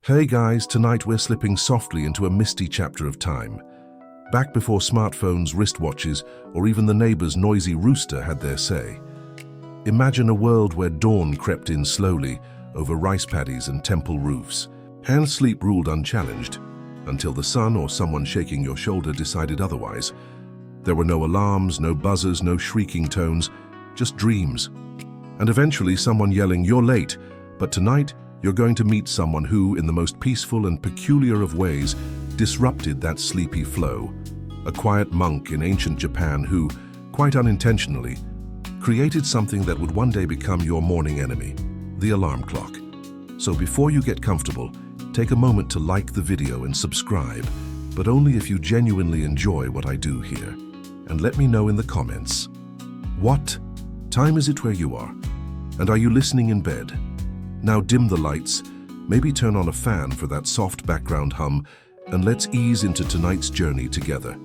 Hey guys, tonight we're slipping softly into a misty chapter of time. Back before smartphones, wristwatches, or even the neighbor's noisy rooster had their say. Imagine a world where dawn crept in slowly over rice paddies and temple roofs, and sleep ruled unchallenged, until the sun or someone shaking your shoulder decided otherwise. There were no alarms, no buzzers, no shrieking tones, just dreams. And eventually someone yelling, "You're late," but tonight, you're going to meet someone who, in the most peaceful and peculiar of ways, disrupted that sleepy flow. A quiet monk in ancient Japan who, quite unintentionally, created something that would one day become your morning enemy, the alarm clock. So before you get comfortable, take a moment to like the video and subscribe, but only if you genuinely enjoy what I do here. And let me know in the comments. What time is it where you are? And are you listening in bed? Now dim the lights, maybe turn on a fan for that soft background hum, and let's ease into tonight's journey together.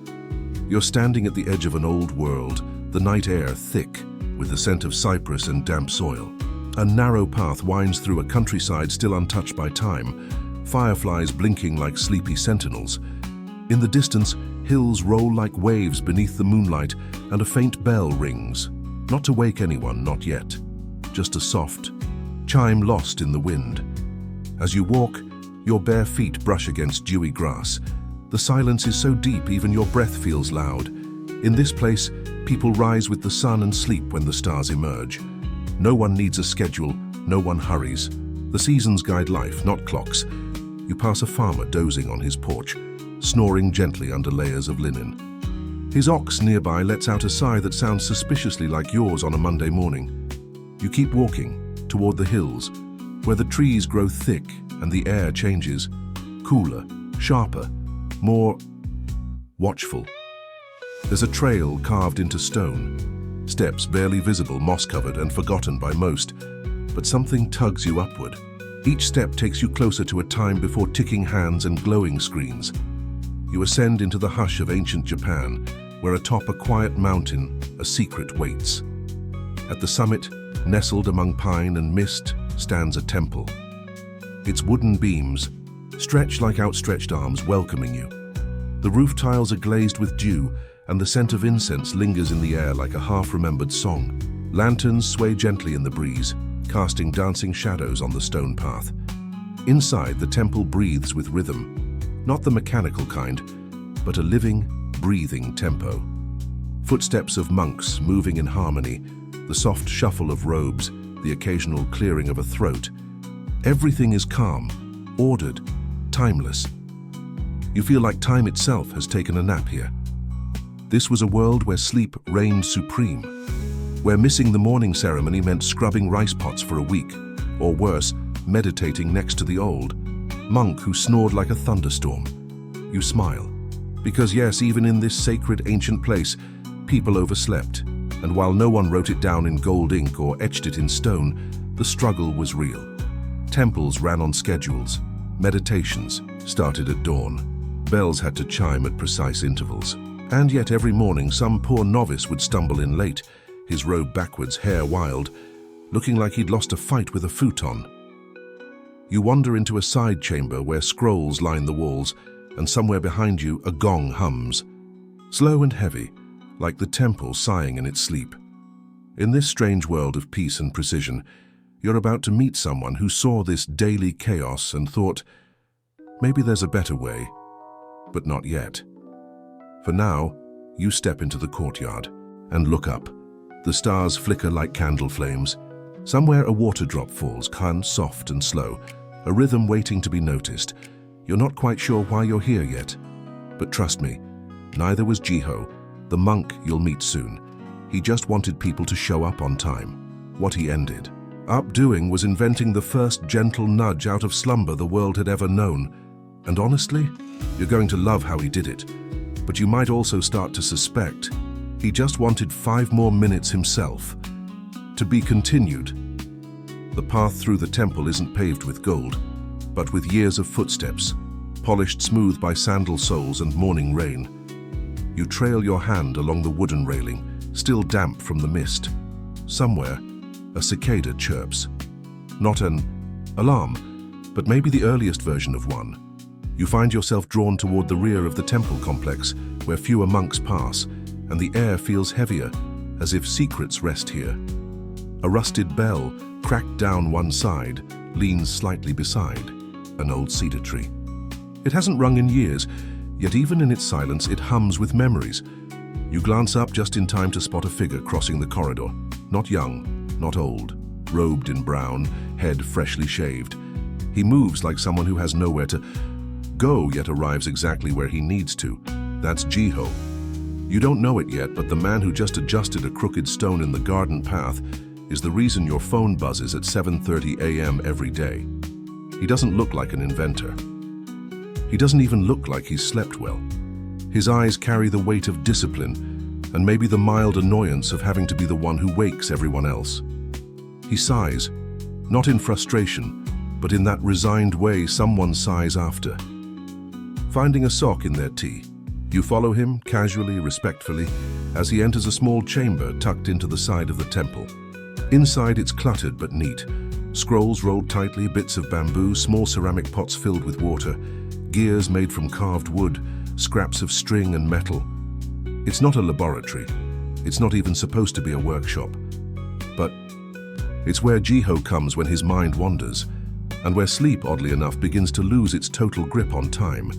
You're standing at the edge of an old world, the night air thick with the scent of cypress and damp soil. A narrow path winds through a countryside still untouched by time, fireflies blinking like sleepy sentinels. In the distance, hills roll like waves beneath the moonlight, and a faint bell rings. Not to wake anyone, not yet. Just a soft chime lost in the wind. As you walk, your bare feet brush against dewy grass. The silence is so deep even your breath feels loud. In this place, people rise with the sun and sleep when the stars emerge. No one needs a schedule, no one hurries. The seasons guide life, not clocks. You pass a farmer dozing on his porch, snoring gently under layers of linen. His ox nearby lets out a sigh that sounds suspiciously like yours on a Monday morning. You keep walking toward the hills, where the trees grow thick and the air changes, cooler, sharper, more watchful. There's a trail carved into stone, steps barely visible, moss-covered and forgotten by most, but something tugs you upward. Each step takes you closer to a time before ticking hands and glowing screens. You ascend into the hush of ancient Japan, where atop a quiet mountain, a secret waits. At the summit, nestled among pine and mist, stands a temple. Its wooden beams stretch like outstretched arms welcoming you. The roof tiles are glazed with dew, and the scent of incense lingers in the air like a half-remembered song. Lanterns sway gently in the breeze, casting dancing shadows on the stone path. Inside, the temple breathes with rhythm, not the mechanical kind, but a living, breathing tempo. Footsteps of monks moving in harmony, the soft shuffle of robes, the occasional clearing of a throat. Everything is calm, ordered, timeless. You feel like time itself has taken a nap here. This was a world where sleep reigned supreme, where missing the morning ceremony meant scrubbing rice pots for a week, or worse, meditating next to the old monk who snored like a thunderstorm. You smile, because yes, even in this sacred ancient place, people overslept. And while no one wrote it down in gold ink or etched it in stone, the struggle was real. Temples ran on schedules. Meditations started at dawn. Bells had to chime at precise intervals. And yet every morning some poor novice would stumble in late, his robe backwards, hair wild, looking like he'd lost a fight with a futon. You wander into a side chamber where scrolls line the walls, and somewhere behind you a gong hums. Slow and heavy, like the temple sighing in its sleep. In this strange world of peace and precision, you're about to meet someone who saw this daily chaos and thought, maybe there's a better way, but not yet. For now, you step into the courtyard and look up. The stars flicker like candle flames. Somewhere a water drop falls, calm, soft and slow, a rhythm waiting to be noticed. You're not quite sure why you're here yet, but trust me, neither was Jiho, the monk you'll meet soon. He just wanted people to show up on time. What he ended up doing was inventing the first gentle nudge out of slumber the world had ever known. And honestly, you're going to love how he did it. But you might also start to suspect he just wanted 5 more minutes himself. To be continued. The path through the temple isn't paved with gold, but with years of footsteps, polished smooth by sandal soles and morning rain. You trail your hand along the wooden railing, still damp from the mist. Somewhere, a cicada chirps. Not an alarm, but maybe the earliest version of one. You find yourself drawn toward the rear of the temple complex, where fewer monks pass, and the air feels heavier, as if secrets rest here. A rusted bell, cracked down one side, leans slightly beside an old cedar tree. It hasn't rung in years, yet even in its silence it hums with memories. You glance up just in time to spot a figure crossing the corridor. Not young, not old, robed in brown, head freshly shaved. He moves like someone who has nowhere to go, yet arrives exactly where he needs to. That's Jiho. You don't know it yet, but the man who just adjusted a crooked stone in the garden path is the reason your phone buzzes at 7:30 a.m. every day. He doesn't look like an inventor. He doesn't even look like he's slept well. His eyes carry the weight of discipline and maybe the mild annoyance of having to be the one who wakes everyone else. He sighs, not in frustration, but in that resigned way someone sighs after. Finding a sock in their tea, you follow him casually, respectfully, as he enters a small chamber tucked into the side of the temple. Inside it's cluttered but neat. Scrolls rolled tightly, bits of bamboo, small ceramic pots filled with water, gears made from carved wood, scraps of string and metal. It's not a laboratory. It's not even supposed to be a workshop. But it's where Jiho comes when his mind wanders, and where sleep, oddly enough, begins to lose its total grip on time.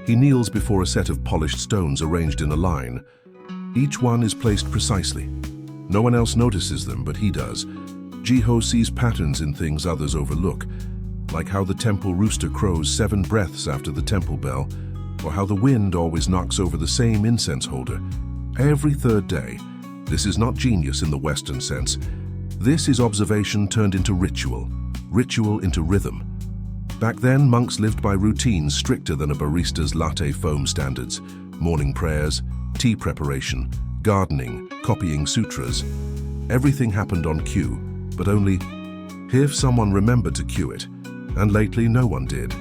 He kneels before a set of polished stones arranged in a line. Each one is placed precisely. No one else notices them, but he does. Jiho sees patterns in things others overlook, like how the temple rooster crows 7 breaths after the temple bell, or how the wind always knocks over the same incense holder every third day. This is not genius in the Western sense. This is observation turned into ritual, ritual into rhythm. Back then, monks lived by routines stricter than a barista's latte foam standards. Morning prayers, tea preparation, gardening, copying sutras. Everything happened on cue, but only if someone remembered to cue it. And lately, no one did.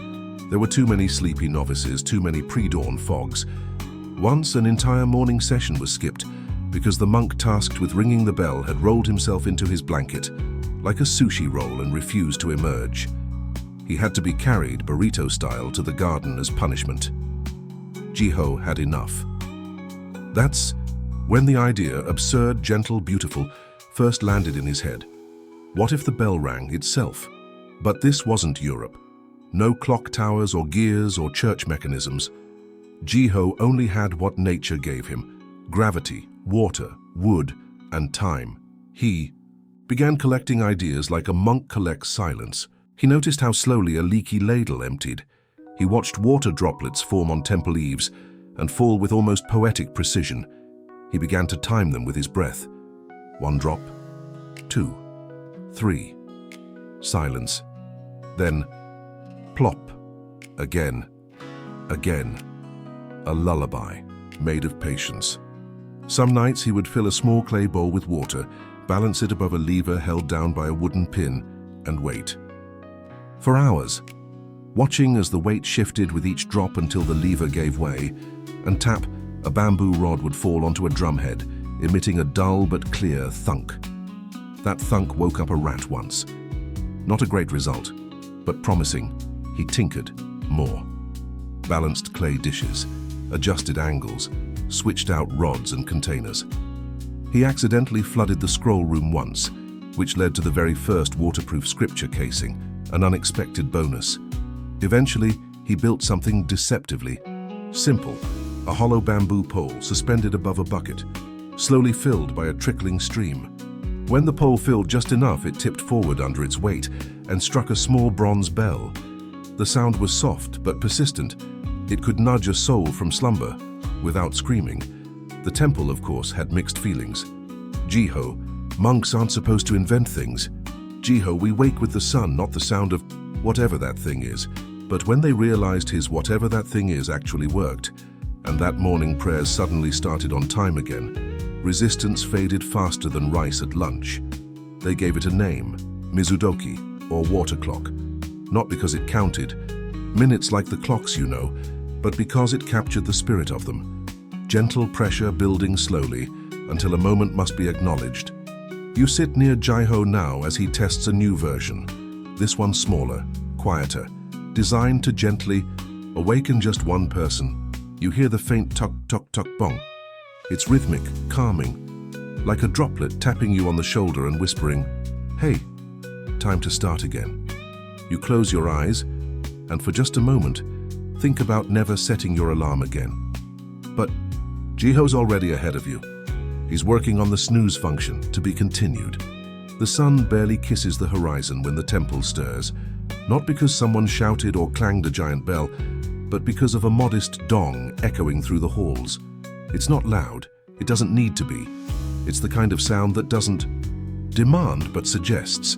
There were too many sleepy novices, too many pre-dawn fogs. Once, an entire morning session was skipped because the monk tasked with ringing the bell had rolled himself into his blanket, like a sushi roll, and refused to emerge. He had to be carried, burrito style, to the garden as punishment. Jiho had enough. That's when the idea, absurd, gentle, beautiful, first landed in his head. What if the bell rang itself? But this wasn't Europe. No clock towers or gears or church mechanisms. Jiho only had what nature gave him: gravity, water, wood, and time. He began collecting ideas like a monk collects silence. He noticed how slowly a leaky ladle emptied. He watched water droplets form on temple eaves and fall with almost poetic precision. He began to time them with his breath. 1 drop, 2, 3. Silence. Then, plop. Again. Again. A lullaby, made of patience. Some nights he would fill a small clay bowl with water, balance it above a lever held down by a wooden pin, and wait. For hours, watching as the weight shifted with each drop until the lever gave way, and tap, a bamboo rod would fall onto a drumhead, emitting a dull but clear thunk. That thunk woke up a rat once. Not a great result, but promising. He tinkered more. Balanced clay dishes, adjusted angles, switched out rods and containers. He accidentally flooded the scroll room once, which led to the very first waterproof scripture casing, an unexpected bonus. Eventually, he built something deceptively simple, a hollow bamboo pole suspended above a bucket, slowly filled by a trickling stream. When the pole filled just enough, it tipped forward under its weight and struck a small bronze bell. The sound was soft but persistent. It could nudge a soul from slumber without screaming. The temple, of course, had mixed feelings. Jiho, monks aren't supposed to invent things. Jiho, we wake with the sun, not the sound of whatever that thing is. But when they realized his whatever that thing is actually worked, and that morning prayers suddenly started on time again, resistance faded faster than rice at lunch. They gave it a name, Mizudoki, or water clock. Not because it counted minutes like the clocks you know, but because it captured the spirit of them. Gentle pressure building slowly until a moment must be acknowledged. You sit near Jiho now as he tests a new version. This one smaller, quieter, designed to gently awaken just one person. You hear the faint tuk tuk tuk bong. It's rhythmic, calming, like a droplet tapping you on the shoulder and whispering, "Hey, time to start again." You close your eyes, and for just a moment, think about never setting your alarm again. But Jiho's already ahead of you. He's working on the snooze function, to be continued. The sun barely kisses the horizon when the temple stirs, not because someone shouted or clanged a giant bell, but because of a modest dong echoing through the halls. It's not loud, it doesn't need to be. It's the kind of sound that doesn't demand but suggests.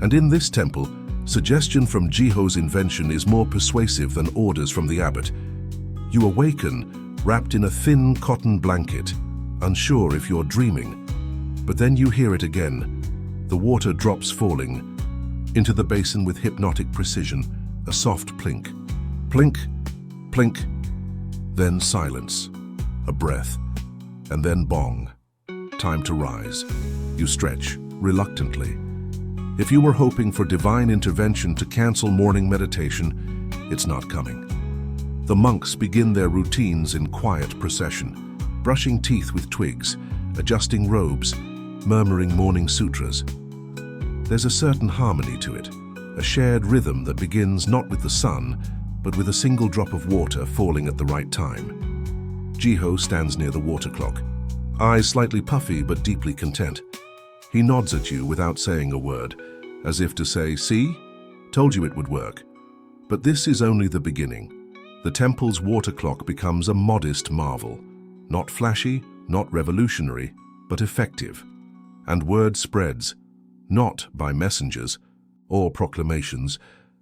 And in this temple, suggestion from Jiho's invention is more persuasive than orders from the abbot. You awaken, wrapped in a thin cotton blanket, unsure if you're dreaming. But then you hear it again. The water drops falling into the basin with hypnotic precision, a soft plink. Plink, plink, then silence, a breath, and then bong. Time to rise. You stretch, reluctantly. If you were hoping for divine intervention to cancel morning meditation, it's not coming. The monks begin their routines in quiet procession, brushing teeth with twigs, adjusting robes, murmuring morning sutras. There's a certain harmony to it, a shared rhythm that begins not with the sun, but with a single drop of water falling at the right time. Jiho stands near the water clock, eyes slightly puffy but deeply content. He nods at you without saying a word, as if to say, "See? Told you it would work." But this is only the beginning. The temple's water clock becomes a modest marvel. Not flashy, not revolutionary, but effective. And word spreads, not by messengers or proclamations,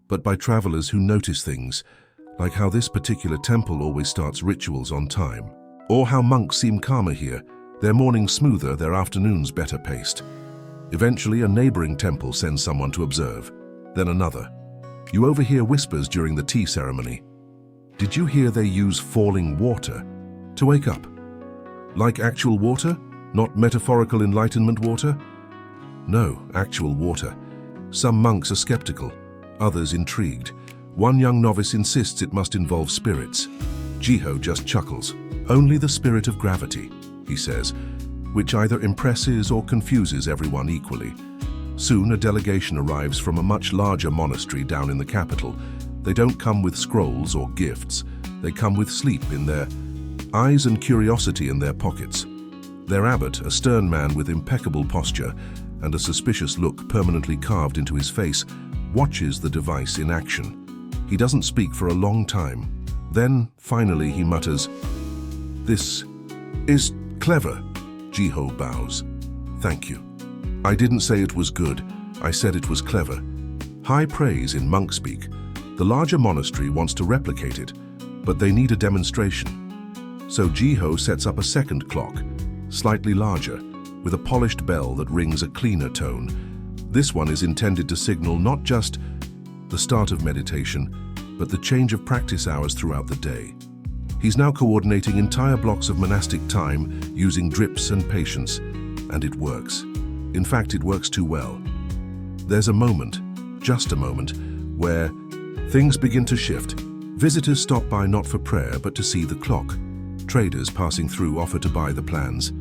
but by travelers who notice things, like how this particular temple always starts rituals on time, or how monks seem calmer here, their mornings smoother, their afternoons better paced. Eventually, a neighboring temple sends someone to observe, then another. You overhear whispers during the tea ceremony. Did you hear they use falling water to wake up? Like actual water? Not metaphorical enlightenment water? No, actual water. Some monks are skeptical, others intrigued. One young novice insists it must involve spirits. Jiho just chuckles. "Only the spirit of gravity," he says, which either impresses or confuses everyone equally. Soon a delegation arrives from a much larger monastery down in the capital. They don't come with scrolls or gifts. They come with sleep in their eyes and curiosity in their pockets. Their abbot, a stern man with impeccable posture and a suspicious look permanently carved into his face, watches the device in action. He doesn't speak for a long time. Then, finally, he mutters, "This is clever." Jiho bows. "Thank you. I didn't say it was good. I said it was clever." High praise in monk speak. The larger monastery wants to replicate it, but they need a demonstration. So Jiho sets up a second clock, slightly larger, with a polished bell that rings a cleaner tone. This one is intended to signal not just the start of meditation, but the change of practice hours throughout the day. He's now coordinating entire blocks of monastic time using drips and patience, and it works. In fact, it works too well. There's a moment, just a moment, where things begin to shift. Visitors stop by not for prayer, but to see the clock. Traders passing through offer to buy the plans.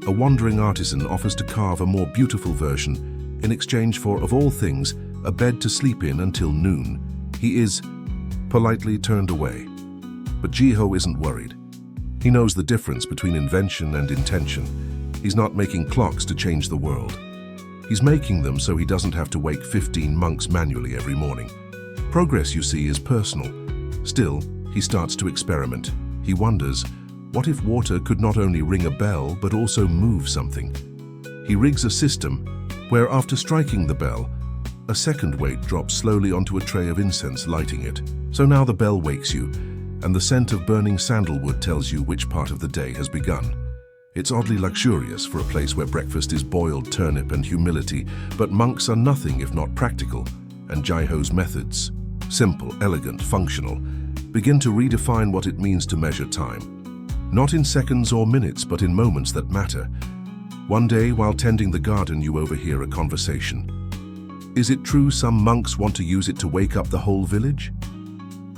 A wandering artisan offers to carve a more beautiful version in exchange for, of all things, a bed to sleep in until noon. He is politely turned away. But Jiho isn't worried. He knows the difference between invention and intention. He's not making clocks to change the world. He's making them so he doesn't have to wake 15 monks manually every morning. Progress, you see, is personal. Still, he starts to experiment. He wonders, what if water could not only ring a bell, but also move something? He rigs a system where, after striking the bell, a second weight drops slowly onto a tray of incense, lighting it. So now the bell wakes you, and the scent of burning sandalwood tells you which part of the day has begun. It's oddly luxurious for a place where breakfast is boiled turnip and humility, but monks are nothing if not practical, and Jiho's methods, simple, elegant, functional, begin to redefine what it means to measure time. Not in seconds or minutes, but in moments that matter. One day, while tending the garden, you overhear a conversation. Is it true some monks want to use it to wake up the whole village?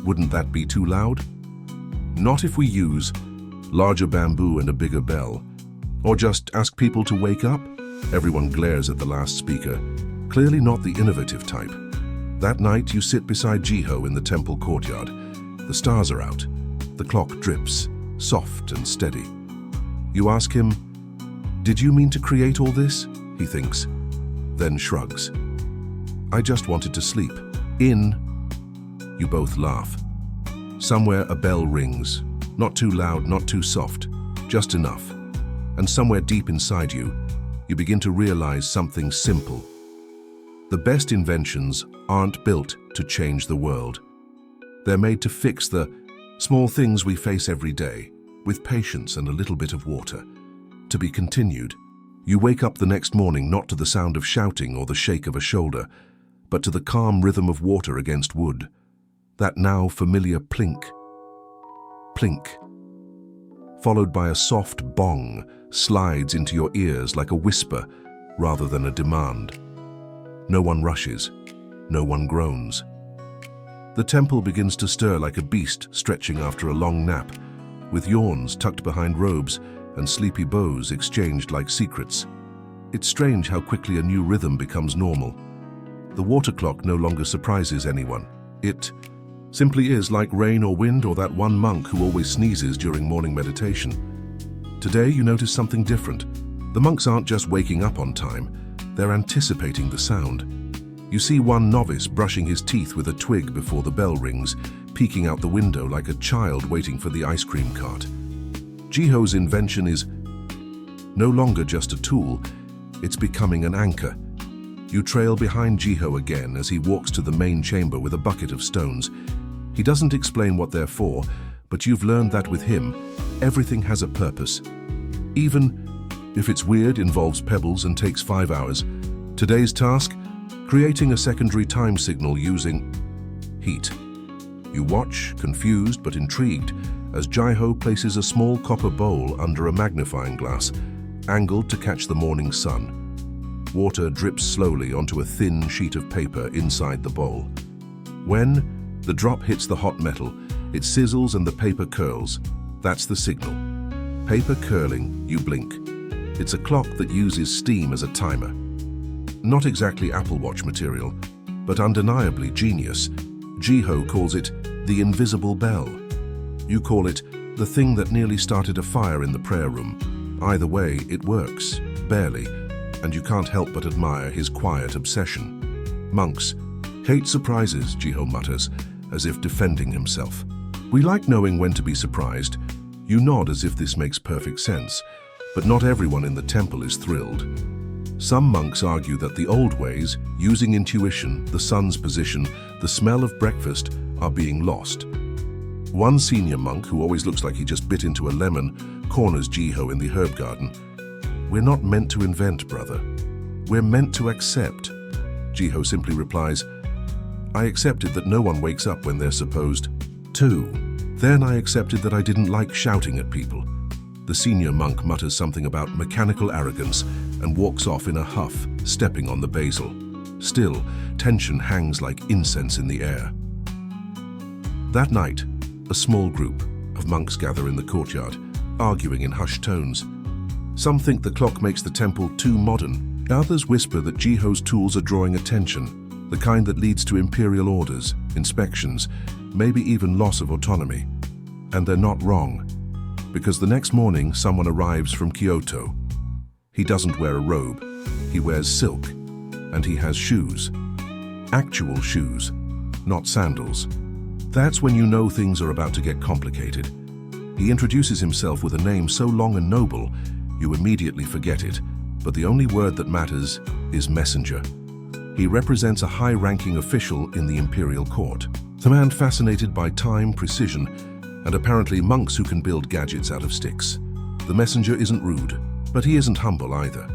Wouldn't that be too loud? Not if we use larger bamboo and a bigger bell. Or just ask people to wake up? Everyone glares at the last speaker, clearly not the innovative type. That night, you sit beside Jiho in the temple courtyard. The stars are out. The clock drips, soft and steady. You ask him, "Did you mean to create all this?" He thinks, then shrugs. "I just wanted to sleep." In. You both laugh. Somewhere a bell rings. Not too loud, not too soft, just enough. And somewhere deep inside you, you begin to realize something simple. The best inventions aren't built to change the world. They're made to fix the small things we face every day, with patience and a little bit of water. To be continued. You wake up the next morning not to the sound of shouting or the shake of a shoulder, but to the calm rhythm of water against wood. That now familiar plink. Plink. Followed by a soft bong, slides into your ears like a whisper rather than a demand. No one rushes. No one groans. The temple begins to stir like a beast stretching after a long nap, with yawns tucked behind robes and sleepy bows exchanged like secrets. It's strange how quickly a new rhythm becomes normal. The water clock no longer surprises anyone. It simply is, like rain or wind or that one monk who always sneezes during morning meditation. Today you notice something different. The monks aren't just waking up on time, they're anticipating the sound. You see one novice brushing his teeth with a twig before the bell rings, peeking out the window like a child waiting for the ice cream cart. Jiho's invention is no longer just a tool, it's becoming an anchor. You trail behind Jiho again as he walks to the main chamber with a bucket of stones. He doesn't explain what they're for, but you've learned that with him, everything has a purpose. Even if it's weird, involves pebbles and takes 5 hours. Today's task? Creating a secondary time signal using heat. You watch, confused but intrigued, as Jiho places a small copper bowl under a magnifying glass, angled to catch the morning sun. Water drips slowly onto a thin sheet of paper inside the bowl. When the drop hits the hot metal, it sizzles and the paper curls. That's the signal. Paper curling, you blink. It's a clock that uses steam as a timer. Not exactly Apple Watch material, but undeniably genius. Jiho calls it the invisible bell. You call it the thing that nearly started a fire in the prayer room. Either way, it works, barely, and you can't help but admire his quiet obsession. Monks hate surprises, Jiho mutters, as if defending himself. We like knowing when to be surprised. You nod as if this makes perfect sense, but not everyone in the temple is thrilled. Some monks argue that the old ways, using intuition, the sun's position, the smell of breakfast, are being lost. One senior monk, who always looks like he just bit into a lemon, corners Jiho in the herb garden. "We're not meant to invent, brother. We're meant to accept." Jiho simply replies, "I accepted that no one wakes up when they're supposed to. Then I accepted that I didn't like shouting at people." The senior monk mutters something about mechanical arrogance and walks off in a huff, stepping on the basil. Still, tension hangs like incense in the air. That night, a small group of monks gather in the courtyard, arguing in hushed tones. Some think the clock makes the temple too modern. Others whisper that Jiho's tools are drawing attention, the kind that leads to imperial orders, inspections, maybe even loss of autonomy. And they're not wrong, because the next morning someone arrives from Kyoto. He doesn't wear a robe, he wears silk, and he has shoes. Actual shoes, not sandals. That's when you know things are about to get complicated. He introduces himself with a name so long and noble, you immediately forget it, but the only word that matters is messenger. He represents a high-ranking official in the imperial court. The man fascinated by time, precision, and apparently monks who can build gadgets out of sticks. The messenger isn't rude, but he isn't humble either.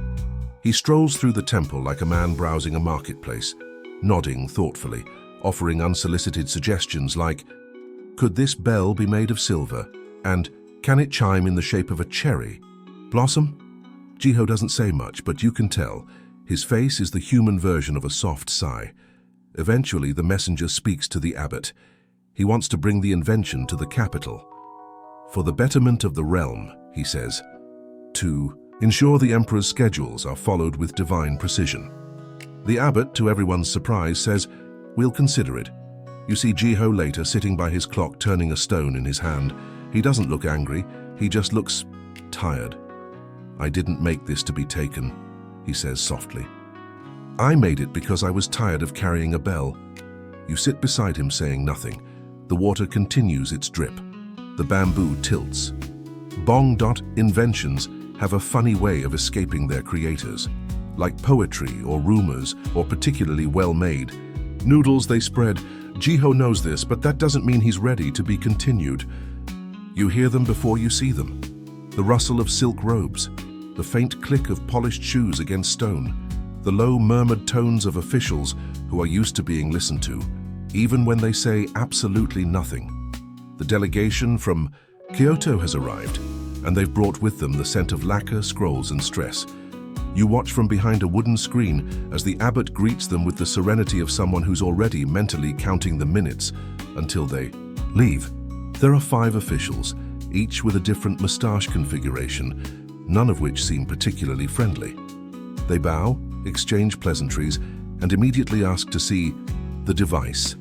He strolls through the temple like a man browsing a marketplace, nodding thoughtfully, offering unsolicited suggestions like, "Could this bell be made of silver?" And "Can it chime in the shape of a cherry? Blossom?" Jiho doesn't say much, but you can tell. His face is the human version of a soft sigh. Eventually, the messenger speaks to the abbot. He wants to bring the invention to the capital. For the betterment of the realm, he says, to ensure the emperor's schedules are followed with divine precision. The abbot, to everyone's surprise, says, "We'll consider it." You see Jiho later sitting by his clock turning a stone in his hand. He doesn't look angry, he just looks tired. "I didn't make this to be taken," he says softly. "I made it because I was tired of carrying a bell." You sit beside him saying nothing. The water continues its drip. The bamboo tilts. Inventions have a funny way of escaping their creators. Like poetry or rumors or particularly well-made noodles they spread. Jiho knows this, but that doesn't mean he's ready to be continued. You hear them before you see them. The rustle of silk robes, the faint click of polished shoes against stone, the low murmured tones of officials who are used to being listened to, even when they say absolutely nothing. The delegation from Kyoto has arrived, and they've brought with them the scent of lacquer, scrolls, and stress. You watch from behind a wooden screen as the abbot greets them with the serenity of someone who's already mentally counting the minutes until they leave. There are 5 officials, each with a different moustache configuration, none of which seem particularly friendly. They bow, exchange pleasantries, and immediately ask to see the device.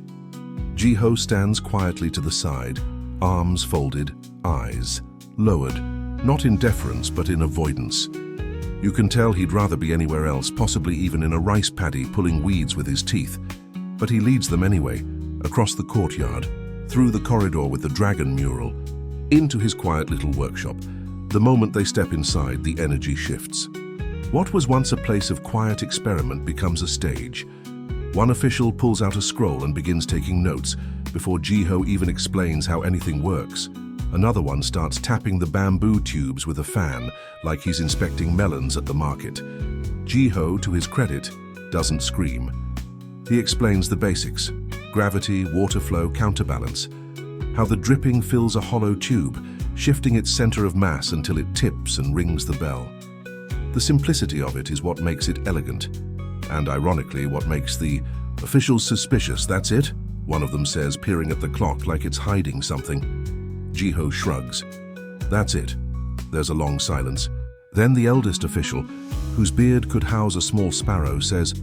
Jiho stands quietly to the side, arms folded, eyes lowered, not in deference but in avoidance. You can tell he'd rather be anywhere else, possibly even in a rice paddy pulling weeds with his teeth. But he leads them anyway, across the courtyard, through the corridor with the dragon mural, into his quiet little workshop. The moment they step inside, the energy shifts. What was once a place of quiet experiment becomes a stage. One official pulls out a scroll and begins taking notes before Jiho even explains how anything works. Another one starts tapping the bamboo tubes with a fan, like he's inspecting melons at the market. Jiho, to his credit, doesn't scream. He explains the basics: gravity, water flow, counterbalance, how the dripping fills a hollow tube, shifting its center of mass until it tips and rings the bell. The simplicity of it is what makes it elegant, and ironically what makes the officials suspicious. "That's it?" one of them says, peering at the clock like it's hiding something. Jiho shrugs. "That's it." There's a long silence. Then the eldest official, whose beard could house a small sparrow, says,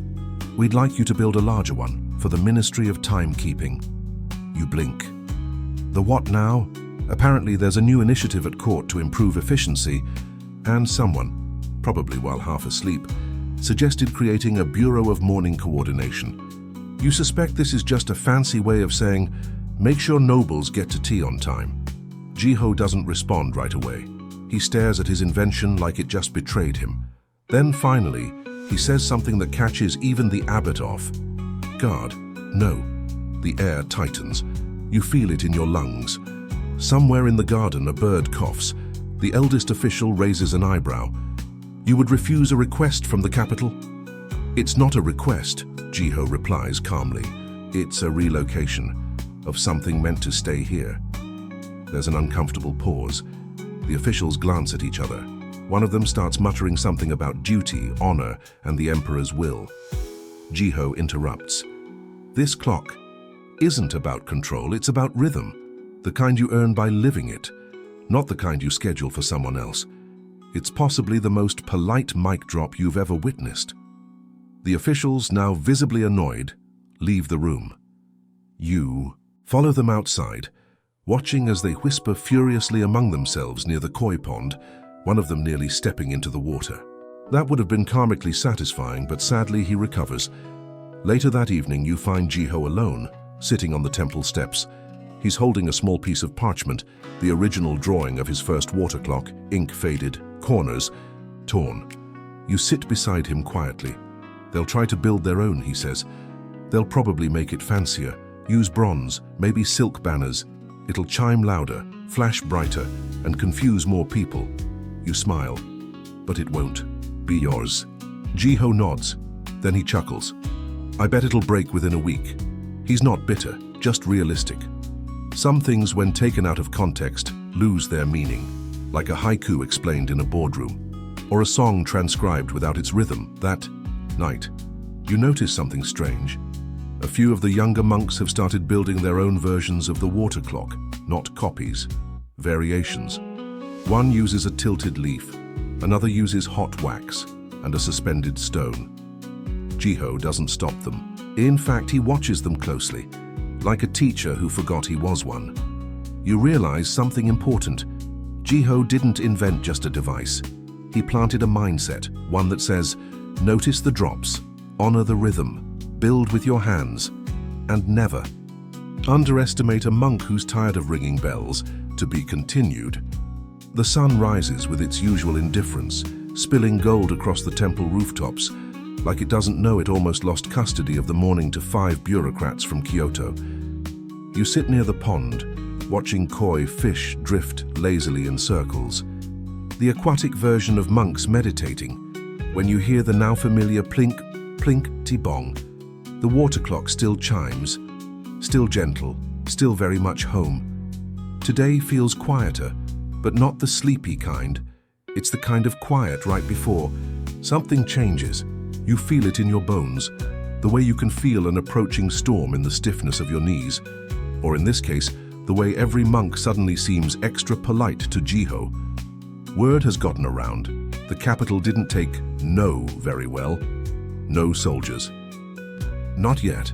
"We'd like you to build a larger one for the Ministry of Timekeeping." You blink. The what now? Apparently there's a new initiative at court to improve efficiency, and someone, probably while half asleep, suggested creating a Bureau of Morning Coordination. You suspect this is just a fancy way of saying, make sure nobles get to tea on time. Jiho doesn't respond right away. He stares at his invention like it just betrayed him. Then finally, he says something that catches even the abbot off. "Guard, no." The air tightens. You feel it in your lungs. Somewhere in the garden, a bird coughs. The eldest official raises an eyebrow. "You would refuse a request from the capital?" "It's not a request," Jiho replies calmly. "It's a relocation of something meant to stay here." There's an uncomfortable pause. The officials glance at each other. One of them starts muttering something about duty, honor, and the emperor's will. Jiho interrupts. "This clock isn't about control, it's about rhythm. The kind you earn by living it, not the kind you schedule for someone else. It's possibly the most polite mic drop you've ever witnessed." The officials, now visibly annoyed, leave the room. You follow them outside, watching as they whisper furiously among themselves near the koi pond, one of them nearly stepping into the water. That would have been karmically satisfying, but sadly he recovers. Later that evening, you find Jiho alone, sitting on the temple steps. He's holding a small piece of parchment, the original drawing of his first water clock, ink faded, corners torn. You sit beside him quietly. "They'll try to build their own," he says. "They'll probably make it fancier, use bronze, maybe silk banners. It'll chime louder, flash brighter, and confuse more people." You smile. "But it won't be yours." Jiho nods. Then he chuckles. "I bet it'll break within a week." He's not bitter, just realistic. Some things, when taken out of context, lose their meaning, like a haiku explained in a boardroom, or a song transcribed without its rhythm. That Night. You notice something strange. A few of the younger monks have started building their own versions of the water clock, not copies, variations. One uses a tilted leaf, another uses hot wax, and a suspended stone. Jiho doesn't stop them. In fact, he watches them closely, like a teacher who forgot he was one. You realize something important. Jiho didn't invent just a device. He planted a mindset, one that says, notice the drops, honor the rhythm, build with your hands, and never underestimate a monk who's tired of ringing bells. To be continued. The sun rises with its usual indifference, spilling gold across the temple rooftops, like it doesn't know it almost lost custody of the morning to 5 bureaucrats from Kyoto. You sit near the pond, watching koi fish drift lazily in circles. The aquatic version of monks meditating, when you hear the now familiar plink, plink, tibong. The water clock still chimes, still gentle, still very much home. Today feels quieter, but not the sleepy kind. It's the kind of quiet right before something changes. You feel it in your bones, the way you can feel an approaching storm in the stiffness of your knees. Or in this case, the way every monk suddenly seems extra polite to Jiho. Word has gotten around. The capital didn't take no very well. No soldiers. Not yet.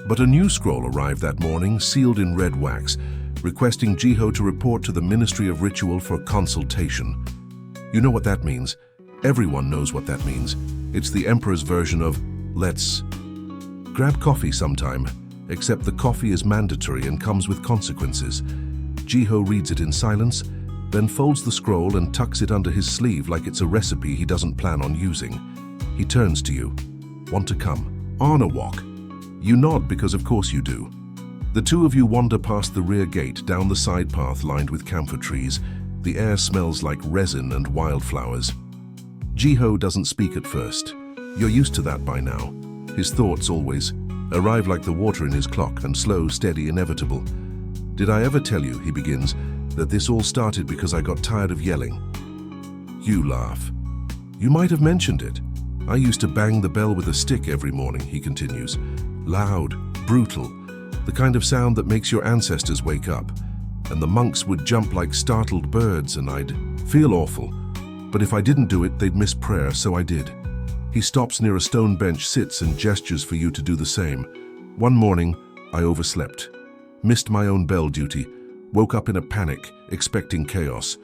But a new scroll arrived that morning, sealed in red wax, requesting Jiho to report to the Ministry of Ritual for consultation. You know what that means. Everyone knows what that means. It's the Emperor's version of, let's grab coffee sometime, except the coffee is mandatory and comes with consequences. Jiho reads it in silence, then folds the scroll and tucks it under his sleeve like it's a recipe he doesn't plan on using. He turns to you. Want to come? On a walk. You nod because of course you do. The two of you wander past the rear gate down the side path lined with camphor trees. The air smells like resin and wildflowers. Jiho doesn't speak at first. You're used to that by now. His thoughts always arrive like the water in his clock, and slow, steady, inevitable. Did I ever tell you, he begins, that this all started because I got tired of yelling? You laugh. You might have mentioned it. I used to bang the bell with a stick every morning, he continues. Loud, brutal, the kind of sound that makes your ancestors wake up. And the monks would jump like startled birds and I'd feel awful. But if I didn't do it, they'd miss prayer, so I did. He stops near a stone bench, sits and gestures for you to do the same. One morning, I overslept. Missed my own bell duty. Woke up in a panic, expecting chaos.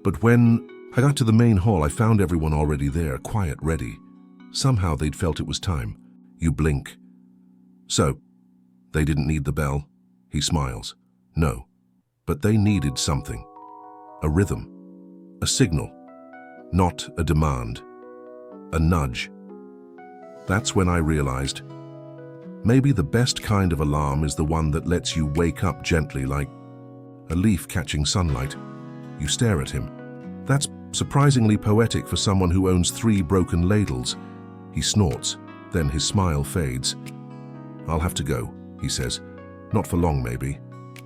But when I got to the main hall, I found everyone already there, quiet, ready. Somehow they'd felt it was time. You blink. So, they didn't need the bell? He smiles. No. But they needed something. A rhythm. A signal. Not a demand. A nudge. That's when I realized, maybe the best kind of alarm is the one that lets you wake up gently, like a leaf catching sunlight. You stare at him. That's surprisingly poetic for someone who owns 3 broken ladles. He snorts, then his smile fades. I'll have to go, he says. Not for long, maybe.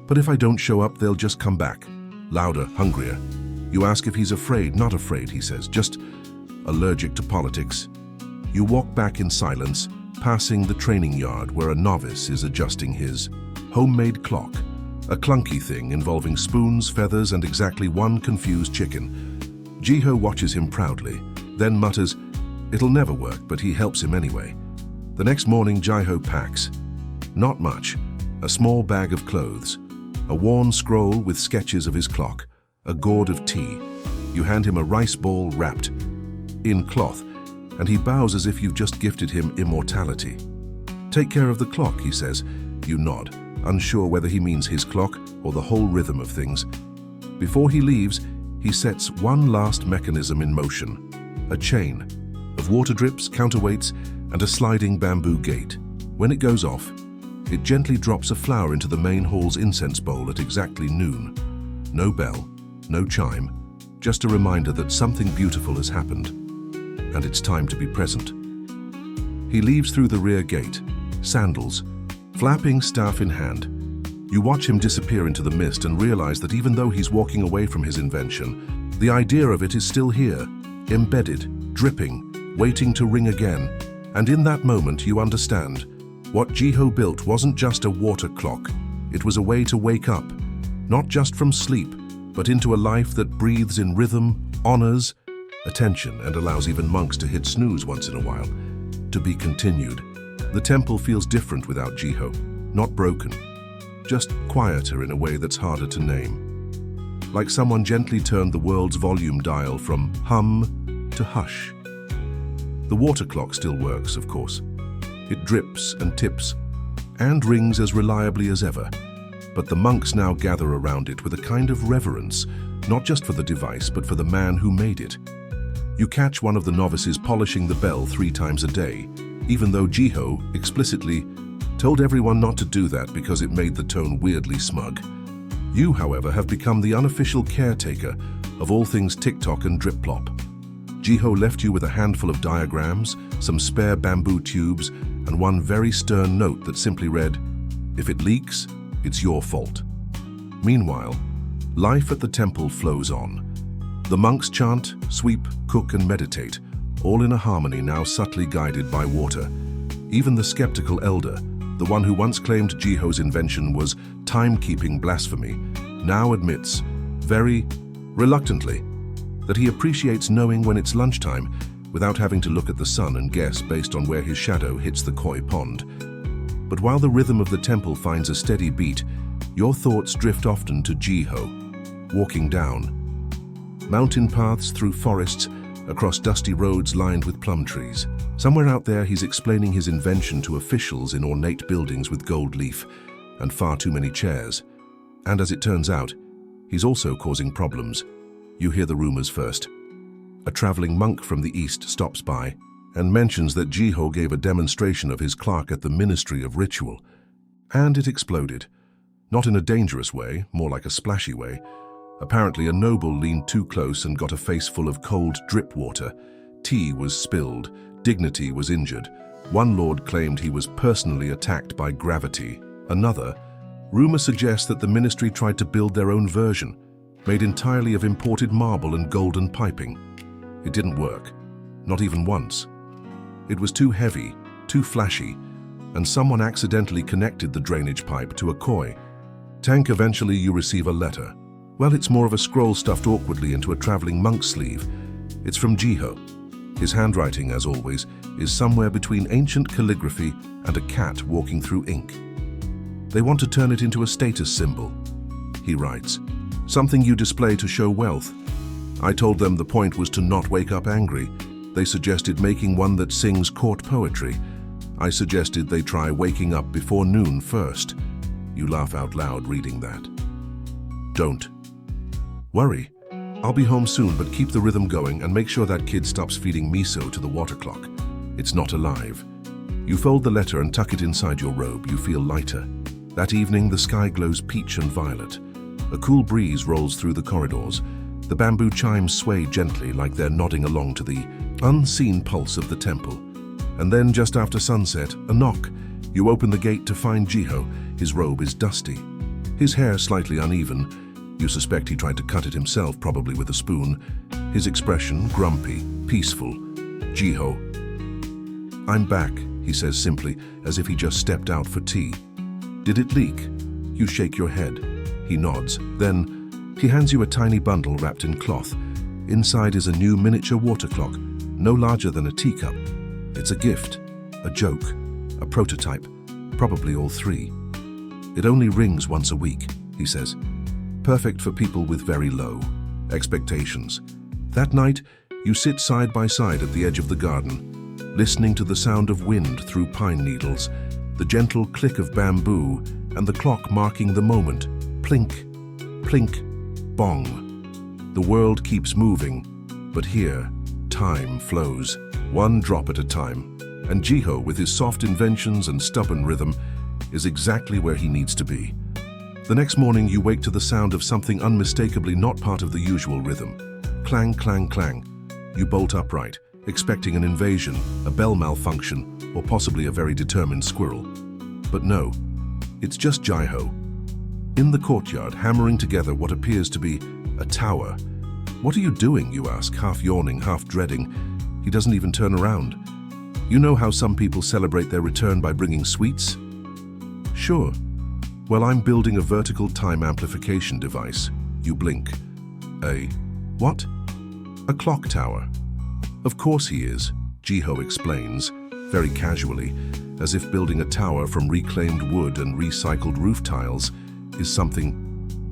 But if I don't show up, they'll just come back. Louder, hungrier. You ask if he's afraid. Not afraid, he says. Just allergic to politics. You walk back in silence, passing the training yard where a novice is adjusting his homemade clock. A clunky thing involving spoons, feathers, and exactly one confused chicken. Jiho watches him proudly, then mutters, it'll never work, but he helps him anyway. The next morning, Jiho packs. Not much. A small bag of clothes. A worn scroll with sketches of his clock. A gourd of tea. You hand him a rice ball wrapped in cloth, and he bows as if you've just gifted him immortality. Take care of the clock, he says. You nod, unsure whether he means his clock or the whole rhythm of things. Before he leaves, he sets one last mechanism in motion. A chain of water drips, counterweights, and a sliding bamboo gate. When it goes off, it gently drops a flower into the main hall's incense bowl at exactly noon. No bell, no chime, just a reminder that something beautiful has happened, and it's time to be present. He leaves through the rear gate, sandals, flapping staff in hand. You watch him disappear into the mist and realize that even though he's walking away from his invention, the idea of it is still here, embedded, dripping, waiting to ring again. And in that moment, you understand. What Jiho built wasn't just a water clock. It was a way to wake up, not just from sleep, but into a life that breathes in rhythm, honors attention, and allows even monks to hit snooze once in a while. To be continued. The temple feels different without Jiho. Not broken, just quieter in a way that's harder to name. Like someone gently turned the world's volume dial from hum to hush. The water clock still works, of course. It drips and tips, and rings as reliably as ever. But the monks now gather around it with a kind of reverence, not just for the device, but for the man who made it. You catch one of the novices polishing the bell 3 times a day, even though Jiho explicitly told everyone not to do that because it made the tone weirdly smug. You, however, have become the unofficial caretaker of all things TikTok and drip-plop. Jiho left you with a handful of diagrams, some spare bamboo tubes, and one very stern note that simply read, "If it leaks, it's your fault." Meanwhile, life at the temple flows on. The monks chant, sweep, cook, and meditate, all in a harmony now subtly guided by water. Even the skeptical elder, the one who once claimed Jiho's invention was timekeeping blasphemy, now admits, very reluctantly, that he appreciates knowing when it's lunchtime without having to look at the sun and guess based on where his shadow hits the koi pond. But while the rhythm of the temple finds a steady beat, your thoughts drift often to Jiho, walking down mountain paths through forests, across dusty roads lined with plum trees. Somewhere out there, he's explaining his invention to officials in ornate buildings with gold leaf and far too many chairs. And as it turns out, he's also causing problems. You hear the rumors first. A traveling monk from the east stops by and mentions that Jiho gave a demonstration of his clock at the Ministry of Ritual. And it exploded. Not in a dangerous way, more like a splashy way. Apparently, a noble leaned too close and got a face full of cold drip water. Tea was spilled. Dignity was injured. One lord claimed he was personally attacked by gravity. Another, rumor suggests that the ministry tried to build their own version, made entirely of imported marble and golden piping. It didn't work. Not even once. It was too heavy, too flashy, and someone accidentally connected the drainage pipe to a koi. Tank, eventually you receive a letter. Well, it's more of a scroll stuffed awkwardly into a traveling monk's sleeve. It's from Jiho. His handwriting, as always, is somewhere between ancient calligraphy and a cat walking through ink. They want to turn it into a status symbol. He writes, "Something you display to show wealth. I told them the point was to not wake up angry. They suggested making one that sings court poetry. I suggested they try waking up before noon first." You laugh out loud reading that. Don't worry. I'll be home soon, but keep the rhythm going and make sure that kid stops feeding miso to the water clock. It's not alive. You fold the letter and tuck it inside your robe. You feel lighter. That evening, the sky glows peach and violet. A cool breeze rolls through the corridors. The bamboo chimes sway gently like they're nodding along to the unseen pulse of the temple. And then, just after sunset, a knock. You open the gate to find Jiho. His robe is dusty. His hair slightly uneven. You suspect he tried to cut it himself, probably with a spoon. His expression, grumpy, peaceful. "Jiho." "I'm back," he says simply, as if he just stepped out for tea. "Did it leak?" You shake your head. He nods. Then he hands you a tiny bundle wrapped in cloth. Inside is a new miniature water clock, no larger than a teacup. It's a gift, a joke, a prototype, probably all 3. "It only rings once a week," he says. "Perfect for people with very low expectations." That night, you sit side by side at the edge of the garden, listening to the sound of wind through pine needles, the gentle click of bamboo, and the clock marking the moment. Plink, plink, bong. The world keeps moving, but here, time flows, one drop at a time. And Jiho, with his soft inventions and stubborn rhythm, is exactly where he needs to be. The next morning, you wake to the sound of something unmistakably not part of the usual rhythm. Clang, clang, clang. You bolt upright, expecting an invasion, a bell malfunction, or possibly a very determined squirrel. But no, it's just Jiho. In the courtyard, hammering together what appears to be a tower. "What are you doing?" you ask, half yawning, half dreading. He doesn't even turn around. You know how some people celebrate their return by bringing sweets? Sure. Well, I'm building a vertical time amplification device. You blink. A what? A clock tower. Of course he is, Jiho explains, very casually, as if building a tower from reclaimed wood and recycled roof tiles is something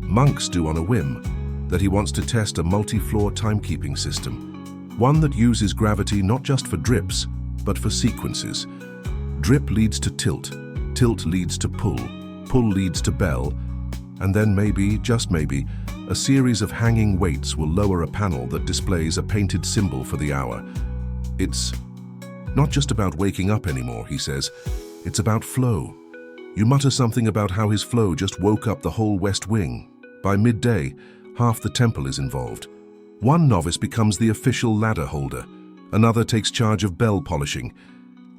monks do on a whim, that he wants to test a multi-floor timekeeping system, one that uses gravity not just for drips, but for sequences. Drip leads to tilt, tilt leads to pull, pull leads to bell, and then maybe, just maybe, a series of hanging weights will lower a panel that displays a painted symbol for the hour. It's not just about waking up anymore, he says. It's about flow. You mutter something about how his flow just woke up the whole West Wing. By midday, half the temple is involved. One novice becomes the official ladder holder. Another takes charge of bell polishing.